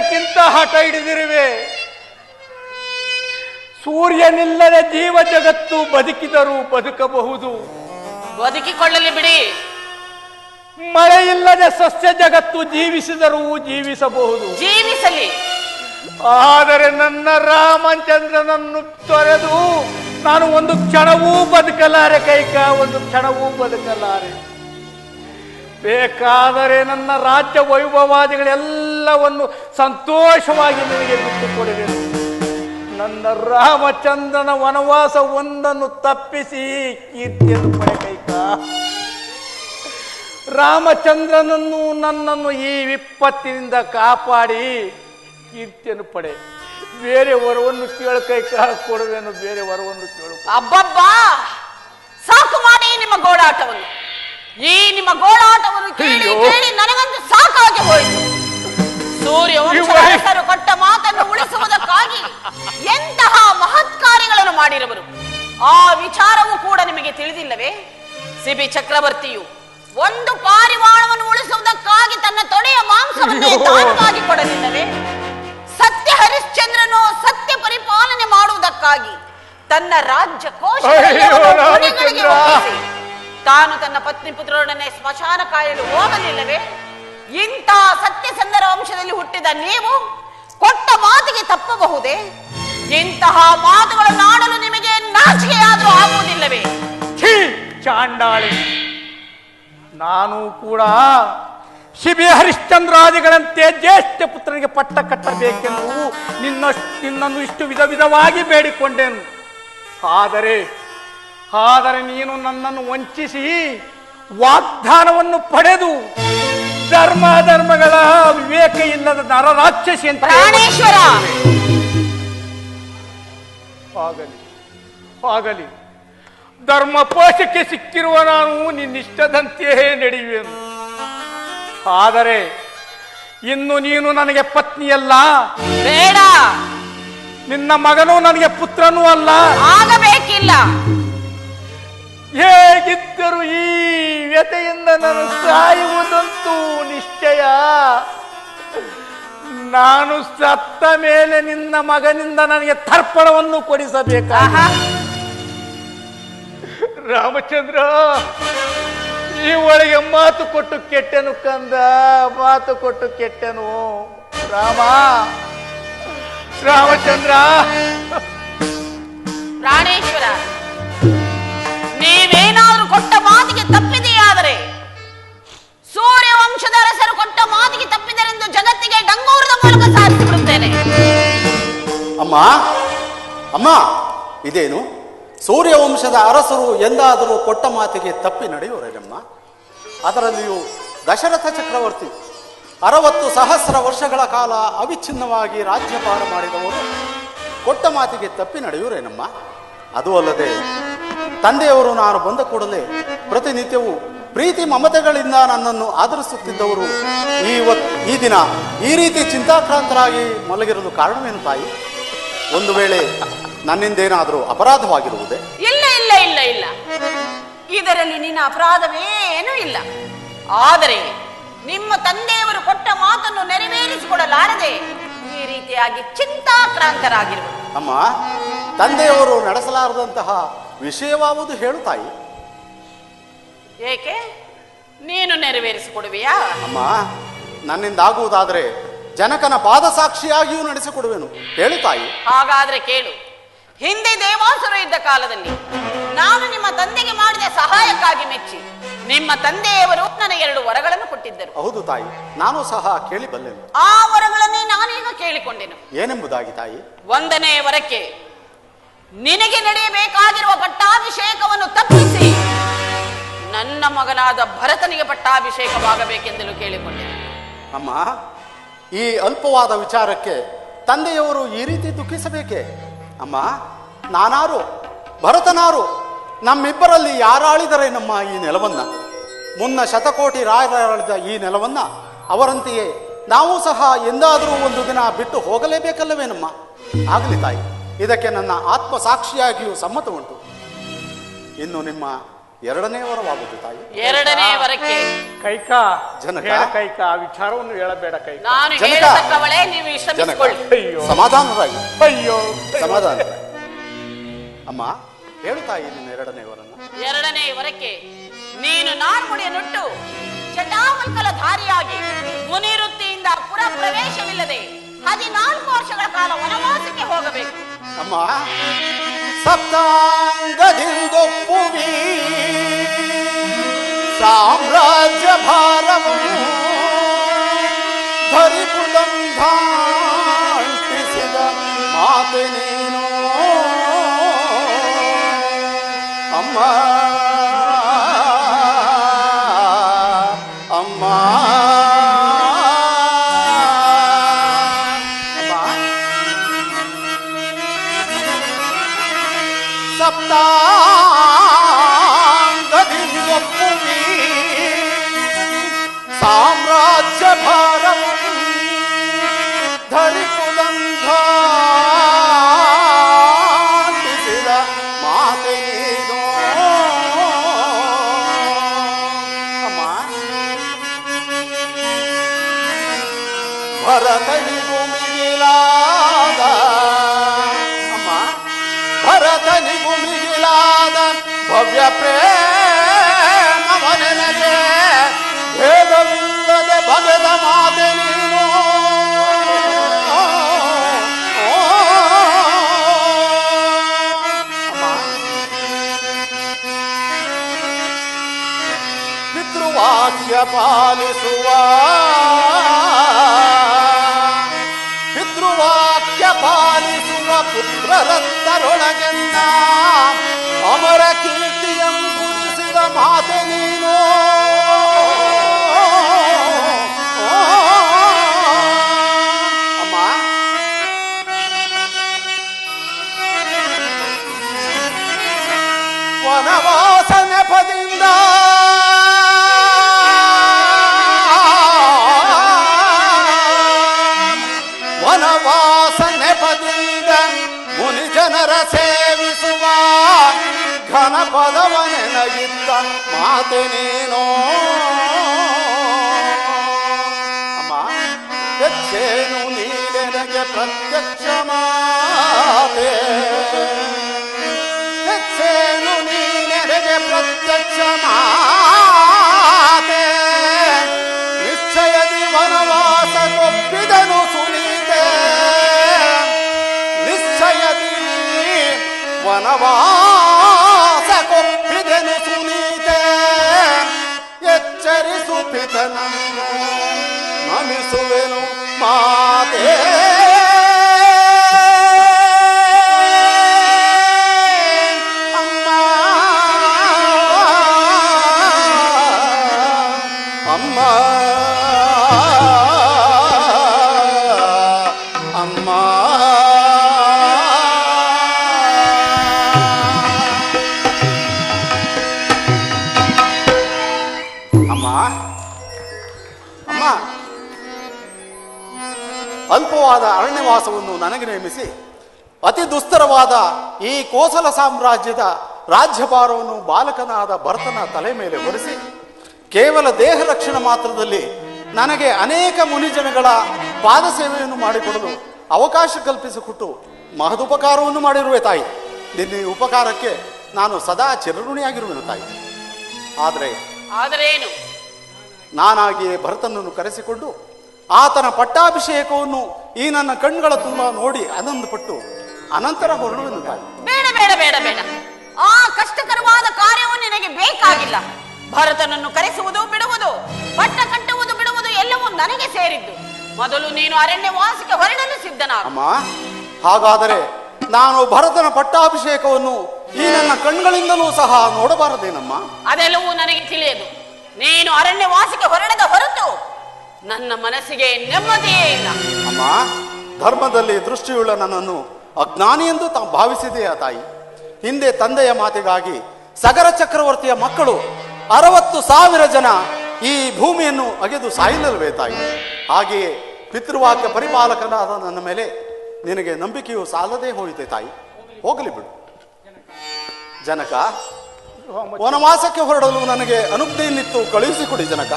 ಏತಕ್ಕಿಂತ ಹಠ ಹಿಡಿದಿರುವೆ? ಸೂರ್ಯನಿಲ್ಲದೆ ಜೀವ ಜಗತ್ತು ಬದುಕಿದರೂ ಬದುಕಬಹುದು, ಬದುಕಿಕೊಳ್ಳಲಿ ಬಿಡಿ. ಮಳೆ ಇಲ್ಲದೆ ಸಸ್ಯ ಜಗತ್ತು ಜೀವಿಸಿದರೂ ಜೀವಿಸಬಹುದು, ಜೀವಿಸಲಿ. ಆದರೆ ನನ್ನ ರಾಮಚಂದ್ರನನ್ನು ತೊರೆದು ನಾನು ಒಂದು ಕ್ಷಣವೂ ಬದುಕಲಾರೆ ಕೈಕ, ಒಂದು ಕ್ಷಣವೂ ಬದುಕಲಾರೆ. ಬೇಕಾದರೆ ನನ್ನ ರಾಜ್ಯ ವೈಭವಾದಿಗಳೆಲ್ಲವನ್ನು ಸಂತೋಷವಾಗಿ ನಿನಗೆ ಬಿಟ್ಟುಕೊಡುವೆನು. ನನ್ನ ರಾಮಚಂದ್ರನ ವನವಾಸ ಒಂದನ್ನು ತಪ್ಪಿಸಿ ಕೀರ್ತಿಯನ್ನು ಪಡೆ ಕೈಕ. ರಾಮಚಂದ್ರನನ್ನು ನನ್ನನ್ನು ಈ ವಿಪತ್ತಿನಿಂದ ಕಾಪಾಡಿ ಕೀರ್ತಿಯನ್ನು ಪಡೆ. ಬೇರೆ ವರವನ್ನು ಕೇಳು ಕೈಕ, ಕೊಡುವೆನು. ಬೇರೆ ವರವನ್ನು ಕೇಳು. ಅಬ್ಬಬ್ಬಾ, ಸಾಕು ಮಾಡಿ ನಿಮ್ಮ ಗೋಳಾಟವನ್ನು. ಈ ನಿಮ್ಮ ಗೋಳಾಟವನ್ನು ಕೇಳಿ ಕೇಳಿ ನನಗಂತೂ ಸಾಕಾಗಿ ಹೋಯಿತು. ಸೂರ್ಯವಂಶರು ಕೊಟ್ಟ ಮಾತನ್ನು ಉಳಿಸುವುದಕ್ಕಾಗಿ ಎಂತಹ ಮಹತ್ ಕಾರ್ಯಗಳನ್ನು ಮಾಡಿರುವರು, ಆ ವಿಚಾರವೂ ಕೂಡ ನಿಮಗೆ ತಿಳಿದಿಲ್ಲವೇ? ಸಿಬಿ ಚಕ್ರವರ್ತಿಯು ಒಂದು ಪಾರಿವಾಳವನ್ನು ಉಳಿಸುವುದಕ್ಕಾಗಿ ತನ್ನ ತೊಡೆಯ ಮಾಂಸವನ್ನೇ ದಾನವಾಗಿ ಕೊಡಲಿಲ್ಲವೇ? ಸತ್ಯ ಹರಿಶ್ಚಂದ್ರನು ಸತ್ಯ ಪರಿಪಾಲನೆ ಮಾಡುವುದಕ್ಕಾಗಿ ತನ್ನ ರಾಜ್ಯ ಕೋಶಗಳಿಗೆ ತಾನು ತನ್ನ ಪತ್ನಿ ಪುತ್ರರೊಡನೆ ಸ್ಮಶಾನ ಕಾಯಲು ಹೋಗಲಿಲ್ಲವೇ? ಇಂತಹ ಸತ್ಯಸಂಧರ ವಂಶದಲ್ಲಿ ಹುಟ್ಟಿದ ನೀವು ಕೊಟ್ಟ ಮಾತಿಗೆ ತಪ್ಪಬಹುದೇ? ಇಂತಹ ಮಾತುಗಳನ್ನು ಆಡಲು ನಿಮಗೆ ನಾಚಿಕೆಯಾದರೂ ಆಗುವುದಿಲ್ಲವೇ? ಚಾಂಡಾಳಿ, ನಾನು ಕೂಡ ಶಿಬಿ ಹರಿಶ್ಚಂದ್ರಾದಿಗಳಂತೆ ಜ್ಯೇಷ್ಠ ಪುತ್ರನಿಗೆ ಪಟ್ಟ ಕಟ್ಟಬೇಕೆಂದು ನಿನ್ನನ್ನು ಇಷ್ಟು ವಿಧ ವಿಧವಾಗಿ ಬೇಡಿಕೊಂಡೆನು. ಆದರೆ ನೀನು ನನ್ನನ್ನು ವಂಚಿಸಿ ವಾಗ್ದಾನವನ್ನು ಪಡೆದು ಧರ್ಮಗಳ ವಿವೇಕ ಇಲ್ಲದ ನರರಾಕ್ಷಸಿ ಅಂತ. ಪ್ರಾಣೇಶ್ವರ, ಆಗಲಿ ಧರ್ಮ ಪೋಷಕ್ಕೆ ಸಿಕ್ಕಿರುವ ನಾನು ನಿನ್ನಿಷ್ಟದಂತೆಯೇ ನಡೆಯುವೆನು. ಆದರೆ ಇನ್ನು ನೀನು ನನಗೆ ಪತ್ನಿಯಲ್ಲ, ಬೇಡ. ನಿನ್ನ ಮಗನೂ ನನಗೆ ಪುತ್ರನೂ ಅಲ್ಲ, ಆಗಬೇಕಿಲ್ಲ. ಹೇಗಿದ್ದರೂ ಈ ವ್ಯತೆಯಿಂದ ನಾನು ಸಾಯುವುದಂತೂ ನಿಶ್ಚಯ. ನಾನು ಸತ್ತ ಮೇಲೆ ನಿನ್ನ ಮಗನಿಂದ ನನಗೆ ತರ್ಪಣವನ್ನು ಕೊಡಿಸಬೇಕ. ರಾಮಚಂದ್ರ, ಈ ಒಳಗೆ ಮಾತು ಕೊಟ್ಟು ಕೆಟ್ಟೆನು ಕಂದ, ಮಾತು ಕೊಟ್ಟು ಕೆಟ್ಟೆನು. ರಾಮಚಂದ್ರ. ಪ್ರಾಣೇಶ್ವರ, ನೀವೇನಾದರೂ ಕೊಟ್ಟ ಮಾತಿಗೆ ತಪ್ಪಿದೆಯಾದರೆ, ಸೂರ್ಯವಂಶದ ಅರಸರು ಕೊಟ್ಟ ಮಾತಿಗೆ ತಪ್ಪಿದರೆಂದು ಜಗತ್ತಿಗೆ ಡಂಗೂರದ ಮೂಲಕ ಸಾರಿಸಿಬಿಡುತ್ತೇನೆ. ಅಮ್ಮ, ಇದೇನು? ಸೂರ್ಯವಂಶದ ಅರಸರು ಎಂದಾದರೂ ಕೊಟ್ಟ ಮಾತಿಗೆ ತಪ್ಪಿ ನಡೆಯುವರೇನಮ್ಮ? ಅದರಲ್ಲಿಯೂ ದಶರಥ ಚಕ್ರವರ್ತಿ 60,000 ವರ್ಷಗಳ ಕಾಲ ಅವಿಚ್ಛಿನ್ನವಾಗಿ ರಾಜ್ಯಭಾರ ಮಾಡಿದವರು ಕೊಟ್ಟ ಮಾತಿಗೆ ತಪ್ಪಿ ನಡೆಯುವರೇನಮ್ಮ? ಅದು ಅಲ್ಲದೆ ತಂದೆಯವರು ನಾನು ಬಂದ ಕೂಡಲೇ ಪ್ರತಿನಿತ್ಯವೂ ಪ್ರೀತಿ ಮಮತೆಗಳಿಂದ ನನ್ನನ್ನು ಆದರಿಸುತ್ತಿದ್ದವರು ಈ ದಿನ ಈ ರೀತಿ ಚಿಂತಾಕ್ರಾಂತರಾಗಿ ಮಲಗಿರಲು ಕಾರಣವೇನು ತಾಯಿ? ಒಂದು ವೇಳೆ ನನ್ನಿಂದೇನಾದರೂ ಅಪರಾಧವಾಗಿರುವುದೇ? ಇಲ್ಲ ಇಲ್ಲ ಇಲ್ಲ ಇಲ್ಲ, ಇದರಲ್ಲಿ ನಿನ್ನ ಅಪರಾಧವೇನೂ ಇಲ್ಲ. ಆದರೆ ನಿಮ್ಮ ತಂದೆಯವರು ಕೊಟ್ಟ ಮಾತನ್ನು ನೆರವೇರಿಸಿಕೊಡಲಾರದೆ ಈ ರೀತಿಯಾಗಿ ಚಿಂತಾಕ್ರಾಂತರಾಗಿರುವರು. ಅಮ್ಮ, ತಂದೆಯವರು ನಡೆಸಲಾರದಂತಹ ವಿಷಯವಾವುದು ಹೇಳು ತಾಯಿ. ಏಕೆ? ನೀನು ನೆರವೇರಿಸಿಕೊಡುವೆಯಾ? ಅಮ್ಮ, ನನ್ನಿಂದಾಗುವುದಾದರೆ ಜನಕನ ಪಾದಸಾಕ್ಷಿಯಾಗಿಯೂ ನಡೆಸಿಕೊಡುವೆನು, ಹೇಳು ತಾಯಿ. ಹಾಗಾದ್ರೆ ಕೇಳು. ಹಿಂದೆ ದೇವಾಸುರು ಇದ್ದ ಕಾಲದಲ್ಲಿ ನಾನು ನಿಮ್ಮ ತಂದೆಗೆ ಮಾಡಿದ ಸಹಾಯಕ್ಕಾಗಿ ಮೆಚ್ಚಿ ನಿಮ್ಮ ತಂದೆಯವರು ನನಗೆ 2 ವರಗಳನ್ನು ಕೊಟ್ಟಿದ್ದರು. ಹೌದು ತಾಯಿ, ನಾನು ಸಹ ಕೇಳಿ ಬಲ್ಲೆನು. ಆ ವರಗಳನ್ನೇ ನಾನೀಗ ಕೇಳಿಕೊಂಡೆನು. ಏನೆಂಬುದಾಗಿ ತಾಯಿ? 1ನೇ ವರಕ್ಕೆ ನಿನಗೆ ನಡೆಯಬೇಕಾಗಿರುವ ಪಟ್ಟಾಭಿಷೇಕವನ್ನು ತಪ್ಪಿಸಿ ನನ್ನ ಮಗನಾದ ಭರತನಿಗೆ ಪಟ್ಟಾಭಿಷೇಕವಾಗಬೇಕೆಂದಲೂ ಕೇಳಿಕೊಂಡೆನು. ಅಮ್ಮ, ಈ ಅಲ್ಪವಾದ ವಿಚಾರಕ್ಕೆ ತಂದೆಯವರು ಈ ರೀತಿ ದುಃಖಿಸಬೇಕೆ? ಅಮ್ಮ, ನಾನಾರು ಭರತನಾರು ನಮ್ಮಿಬ್ಬರಲ್ಲಿ ಯಾರಾಳಿದರೆ ನಮ್ಮ ಈ ನೆಲವನ್ನ, ಮುನ್ನ ಶತಕೋಟಿ ರಾಯರಾಳಿದ ಈ ನೆಲವನ್ನ ಅವರಂತೆಯೇ ನಾವು ಸಹ ಎಂದಾದರೂ ಒಂದು ದಿನ ಬಿಟ್ಟು ಹೋಗಲೇಬೇಕಲ್ಲವೇನಮ್ಮ? ಆಗಲಿ ತಾಯಿ, ಇದಕ್ಕೆ ನನ್ನ ಆತ್ಮ ಸಾಕ್ಷಿಯಾಗಿಯೂ ಸಮ್ಮತ ಉಂಟು. ಇನ್ನು ನಿಮ್ಮ 2ನೇ ವರವಾಗುವುದು ತಾಯಿ. 2ನೇ ವರಕ್ಕೆ ಕೈಕ, ಜನಕ, ಕೈಕ ಆ ವಿಚಾರವನ್ನು ಹೇಳಬೇಡ ಕೈಕ. ನಾನು ಹೇಳತಕ್ಕವಳೆ, ನೀವು ಸಮಾಧಾನರಾಗಿ ಅಯ್ಯೋ ಸಮಾಧಾನ. ಅಮ್ಮ ಹೇಳು ತಾಯಿ ನಿನ್ನ ಎರಡನೇ ವರನ್ನ. ಎರಡನೇ ವರಕ್ಕೆ ನೀನು ನಾರ್ಮುಡಿಯನ್ನುಟ್ಟು ಚಟಾಮಲ್ಕಲ ಧಾರಿಯಾಗಿ ಮುನಿವೃತ್ತಿಯಿಂದ ಪುರ ಪ್ರವೇಶವಿಲ್ಲದೆ 14 ವರ್ಷಗಳ ಕಾಲ ವನವಾಸಕ್ಕೆ ಹೋಗಬೇಕು. ಅಮ್ಮ ಸಪ್ತಾಂಗದಿಂದೊಪ್ಪುವಿ ಸಾಮ್ರಾಜ್ಯ ಭಾರವನ್ನು ಧರಿಪುದಂಧಾಂಟಿಸಿದ ಮಾತೆ ನೀನು ಅಮ್ಮ ಅಮ್ಮ ಸಪ್ತಾಂಗದಿಂದೊಪ್ಪುವಿ ಸಾಮ್ರಾಜ್ಯ ಭಾರವನ್ನು ಧರಿಪುದಂಧಾಂಟಿಸಿದ ಮಾತೆ ನೀನು ಅಮ್ಮ ಭರತನಿಗೂ ಮಿಗಿಲಾದ ಅಮ್ಮ ಭರತನಿಗೂ ಮಿಗಿಲಾದ ಭವ್ಯ ಪ್ರೇಮವನೆನಗೆ ಭೇದವಿಲ್ಲದೆ ಬಗೆದ ಮಾತೆ ನೀನು ಪಿತೃವಾಕ್ಯ ಪಾಲಿಸುವ ಪಿತೃವಾಕ್ಯ ಪಾಲಿಸುವ ಪುತ್ರರತ್ತರೊಳಗೆನ್ನ ಅಮರ ಕೀರ್ತಿಯಂ ಕುರಿಸಿದ ಮಾತೆ ನೀನು ಅಮ್ಮ ವನವಾಸ ನೆಪದಿಂದ ವನವಾಸ ನೆಪದಿಂದ ಮುನಿ ಜನರ ಸೇವಿಸುವ ಘನ ಪದವನೆನಗಿದ್ದ ಮಾತೆ ನೀನು ಅಮ್ಮ ಹೆಚ್ಚೇನು ನೀನೆನಗೆ ಪ್ರತ್ಯಕ್ಷ ಮಾತೆ ಹೆಚ್ಚೇನು ನೀನೆನಗೆ ಪ್ರತ್ಯಕ್ಷ ಮಾತೆ ನಿಶ್ಚಯದಿ ವನವಾಸ ಕೊಪ್ಪಿದನು ಸುನೀತೆ ನಿಶ್ಚಯದಿ ವನವಾಸ ಕೊಪ್ಪಿದನು ಸುನೀತೆ ಎಚ್ಚರಿಸು ಪಿತನನ್ನು ನಮಿಸುವೆನು ಮಾತೆ ಅಮ್ಮ ಅಮ್ಮ ಅಮ್ಮ ಅಮ್ಮ ಅಲ್ಪವಾದ ಅರಣ್ಯವಾಸವನ್ನು ನನಗೆ ನೇಮಿಸಿ ಅತಿ ದುಸ್ತರವಾದ ಈ ಕೋಸಲ ಸಾಮ್ರಾಜ್ಯದ ರಾಜ್ಯಭಾರವನ್ನು ಬಾಲಕನಾದ ಭರತನ ತಲೆ ಮೇಲೆ ಹೊರಿಸಿ ಕೇವಲ ದೇಹ ರಕ್ಷಣೆ ಮಾತ್ರದಲ್ಲಿ ನನಗೆ ಅನೇಕ ಮುನಿಜನಗಳ ಪಾದ ಸೇವೆಯನ್ನು ಮಾಡಿಕೊಡಲು ಅವಕಾಶ ಕಲ್ಪಿಸಿಕೊಟ್ಟು ಮಹದುಪಕಾರವನ್ನು ಮಾಡಿರುವೆ ತಾಯಿ. ನಿನ್ನ ಈ ಉಪಕಾರಕ್ಕೆ ನಾನು ಸದಾ ಚಿರಋಣಿಯಾಗಿರುವೆನು ತಾಯಿ. ಆದರೆ ಏನು? ನಾನಾಗಿಯೇ ಭರತನನ್ನು ಕರೆಸಿಕೊಂಡು ಆತನ ಪಟ್ಟಾಭಿಷೇಕವನ್ನು ಈ ನನ್ನ ಕಣ್ಗಳ ತುಂಬ ನೋಡಿ ಆನಂದಪಟ್ಟು ಅನಂತರ ಹೊರಡುವೆನು ತಾಯಿ. ಬೇಡ ಬೇಡ ಬೇಡ ಬೇಡ, ಆ ಕಷ್ಟಕರವಾದ ಕಾರ್ಯವು ನಿನಗೆ ಬೇಕಾಗಿಲ್ಲ. ಭರತನನ್ನು ಕರೆಸುವುದು ಬಿಡುವುದು, ಪಟ್ಟ ಕಟ್ಟುವುದು ಬಿಡುವುದು ಎಲ್ಲವೂ ನನಗೆ ಸೇರಿದ್ದು. ಮೊದಲು ನೀನು ಅರಣ್ಯವಾಸಕ್ಕೆ ಹೊರಡಲು ಸಿದ್ಧನಾಗ. ಅಮ್ಮ, ಹಾಗಾದರೆ ನಾನು ಭರತನ ಪಟ್ಟಾಭಿಷೇಕವನ್ನು ಈ ನನ್ನ ಕಣ್ಗಳಿಂದಲೂ ಸಹ ನೋಡಬಾರದೇನಮ್ಮ? ಅದೆಲ್ಲವೂ ನನಗೆ ತಿಳಿಯದು. ನೀನು ಅರಣ್ಯವಾಸಕ್ಕೆ ಹೊರಡದ ಹೊರತು ನನ್ನ ಮನಸ್ಸಿಗೆ ನೆಮ್ಮದಿಯೇ ಇಲ್ಲ. ಅಮ್ಮ, ಧರ್ಮದಲ್ಲಿ ದೃಷ್ಟಿಯುಳ್ಳ ನನ್ನನ್ನು ಅಜ್ಞಾನಿ ಎಂದು ಭಾವಿಸಿದೆಯಾ ತಾಯಿ? ಹಿಂದೆ ತಂದೆಯ ಮಾತಿಗಾಗಿ ಸಗರ ಚಕ್ರವರ್ತಿಯ ಮಕ್ಕಳು 60,000 ಜನ ಈ ಭೂಮಿಯನ್ನು ಅಗೆದು ಸಾಯಲಿಲ್ವೇ ತಾಯಿ? ಹಾಗೆಯೇ ಪಿತೃವಾಕ್ಯ ಪರಿಪಾಲಕನಾದ ನನ್ನ ಮೇಲೆ ನಿನಗೆ ನಂಬಿಕೆಯು ಸಾಲದೇ ಹೋಯಿತೆ ತಾಯಿ. ಹೋಗಲಿ ಬಿಡು. ಜನಕ, ವನವಾಸಕ್ಕೆ ಹೊರಡಲು ನನಗೆ ಅನುಜ್ಞೆಯನ್ನಿತ್ತು ಕಳುಹಿಸಿಕೊಡಿ ಜನಕ.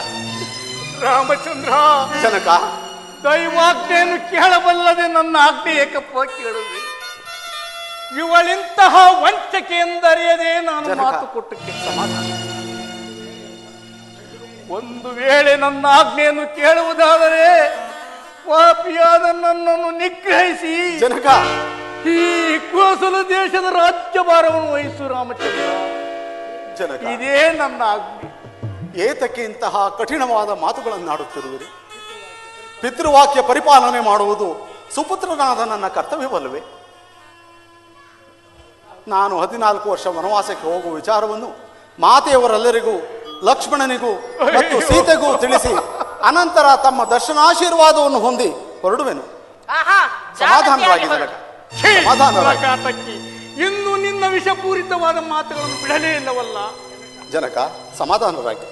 ರಾಮಚಂದ್ರ, ಜನಕ, ದೈವಾಜ್ಞೆಯನ್ನು ಕೇಳಬಲ್ಲದೆ ನನ್ನ ಆಜ್ಞೆ ಏಕಪ್ಪ ಕೇಳುವೆ? ಇವಳಿಂತಹ ವಂಚಕೆ ಎಂದರಿಯದೆ ನಾನು ಜನಕ. ಮಾತು ಕೊಟ್ಟಕ್ಕೆ ಸಮಾಧಾನ. ಒಂದು ವೇಳೆ ನನ್ನ ಆಜ್ಞೆಯನ್ನು ಕೇಳುವುದಾದರೆ ಪಾಪಿಯಾದ ನನ್ನನ್ನು ನಿಗ್ರಹಿಸಿ ಜನಕ, ಈ ಕೋಸಲ ದೇಶದ ರಾಜ್ಯಭಾರವನ್ನು ವಹಿಸು ರಾಮಚಂದ್ರ. ಜನಕ, ಇದೇ ನನ್ನ ಆಜ್ಞೆ. ಏತಕ್ಕೆ ಇಂತಹ ಕಠಿಣವಾದ ಮಾತುಗಳನ್ನಾಡುತ್ತಿರುವಿರಿ? ಪಿತೃವಾಕ್ಯ ಪರಿಪಾಲನೆ ಮಾಡುವುದು ಸುಪುತ್ರನಾದ ನನ್ನ ಕರ್ತವ್ಯವಲ್ಲವೇ? ನಾನು 14 ವರ್ಷ ವನವಾಸಕ್ಕೆ ಹೋಗುವ ವಿಚಾರವನ್ನು ಮಾತೆಯವರೆಲ್ಲರಿಗೂ, ಲಕ್ಷ್ಮಣನಿಗೂ ಮತ್ತು ಸೀತೆಗೂ ತಿಳಿಸಿ ಅನಂತರ ತಮ್ಮ ದರ್ಶನಾಶೀರ್ವಾದವನ್ನು ಹೊಂದಿ ಹೊರಡುವೆನು. ಸಮಾಧಾನವಾಗಿ ಜನಕ, ಛೀ, ಸಮಾಧಾನವಾಗಿ. ಕಾಟಕ್ಕಿ. ಇನ್ನು ನಿನ್ನ ವಿಷಪೂರಿತವಾದ ಮಾತುಗಳನ್ನು ಬಿಡಲೇ ಇಲ್ಲವಲ್ಲ. ಜನಕ, ಸಮಾಧಾನರಾಗಿ.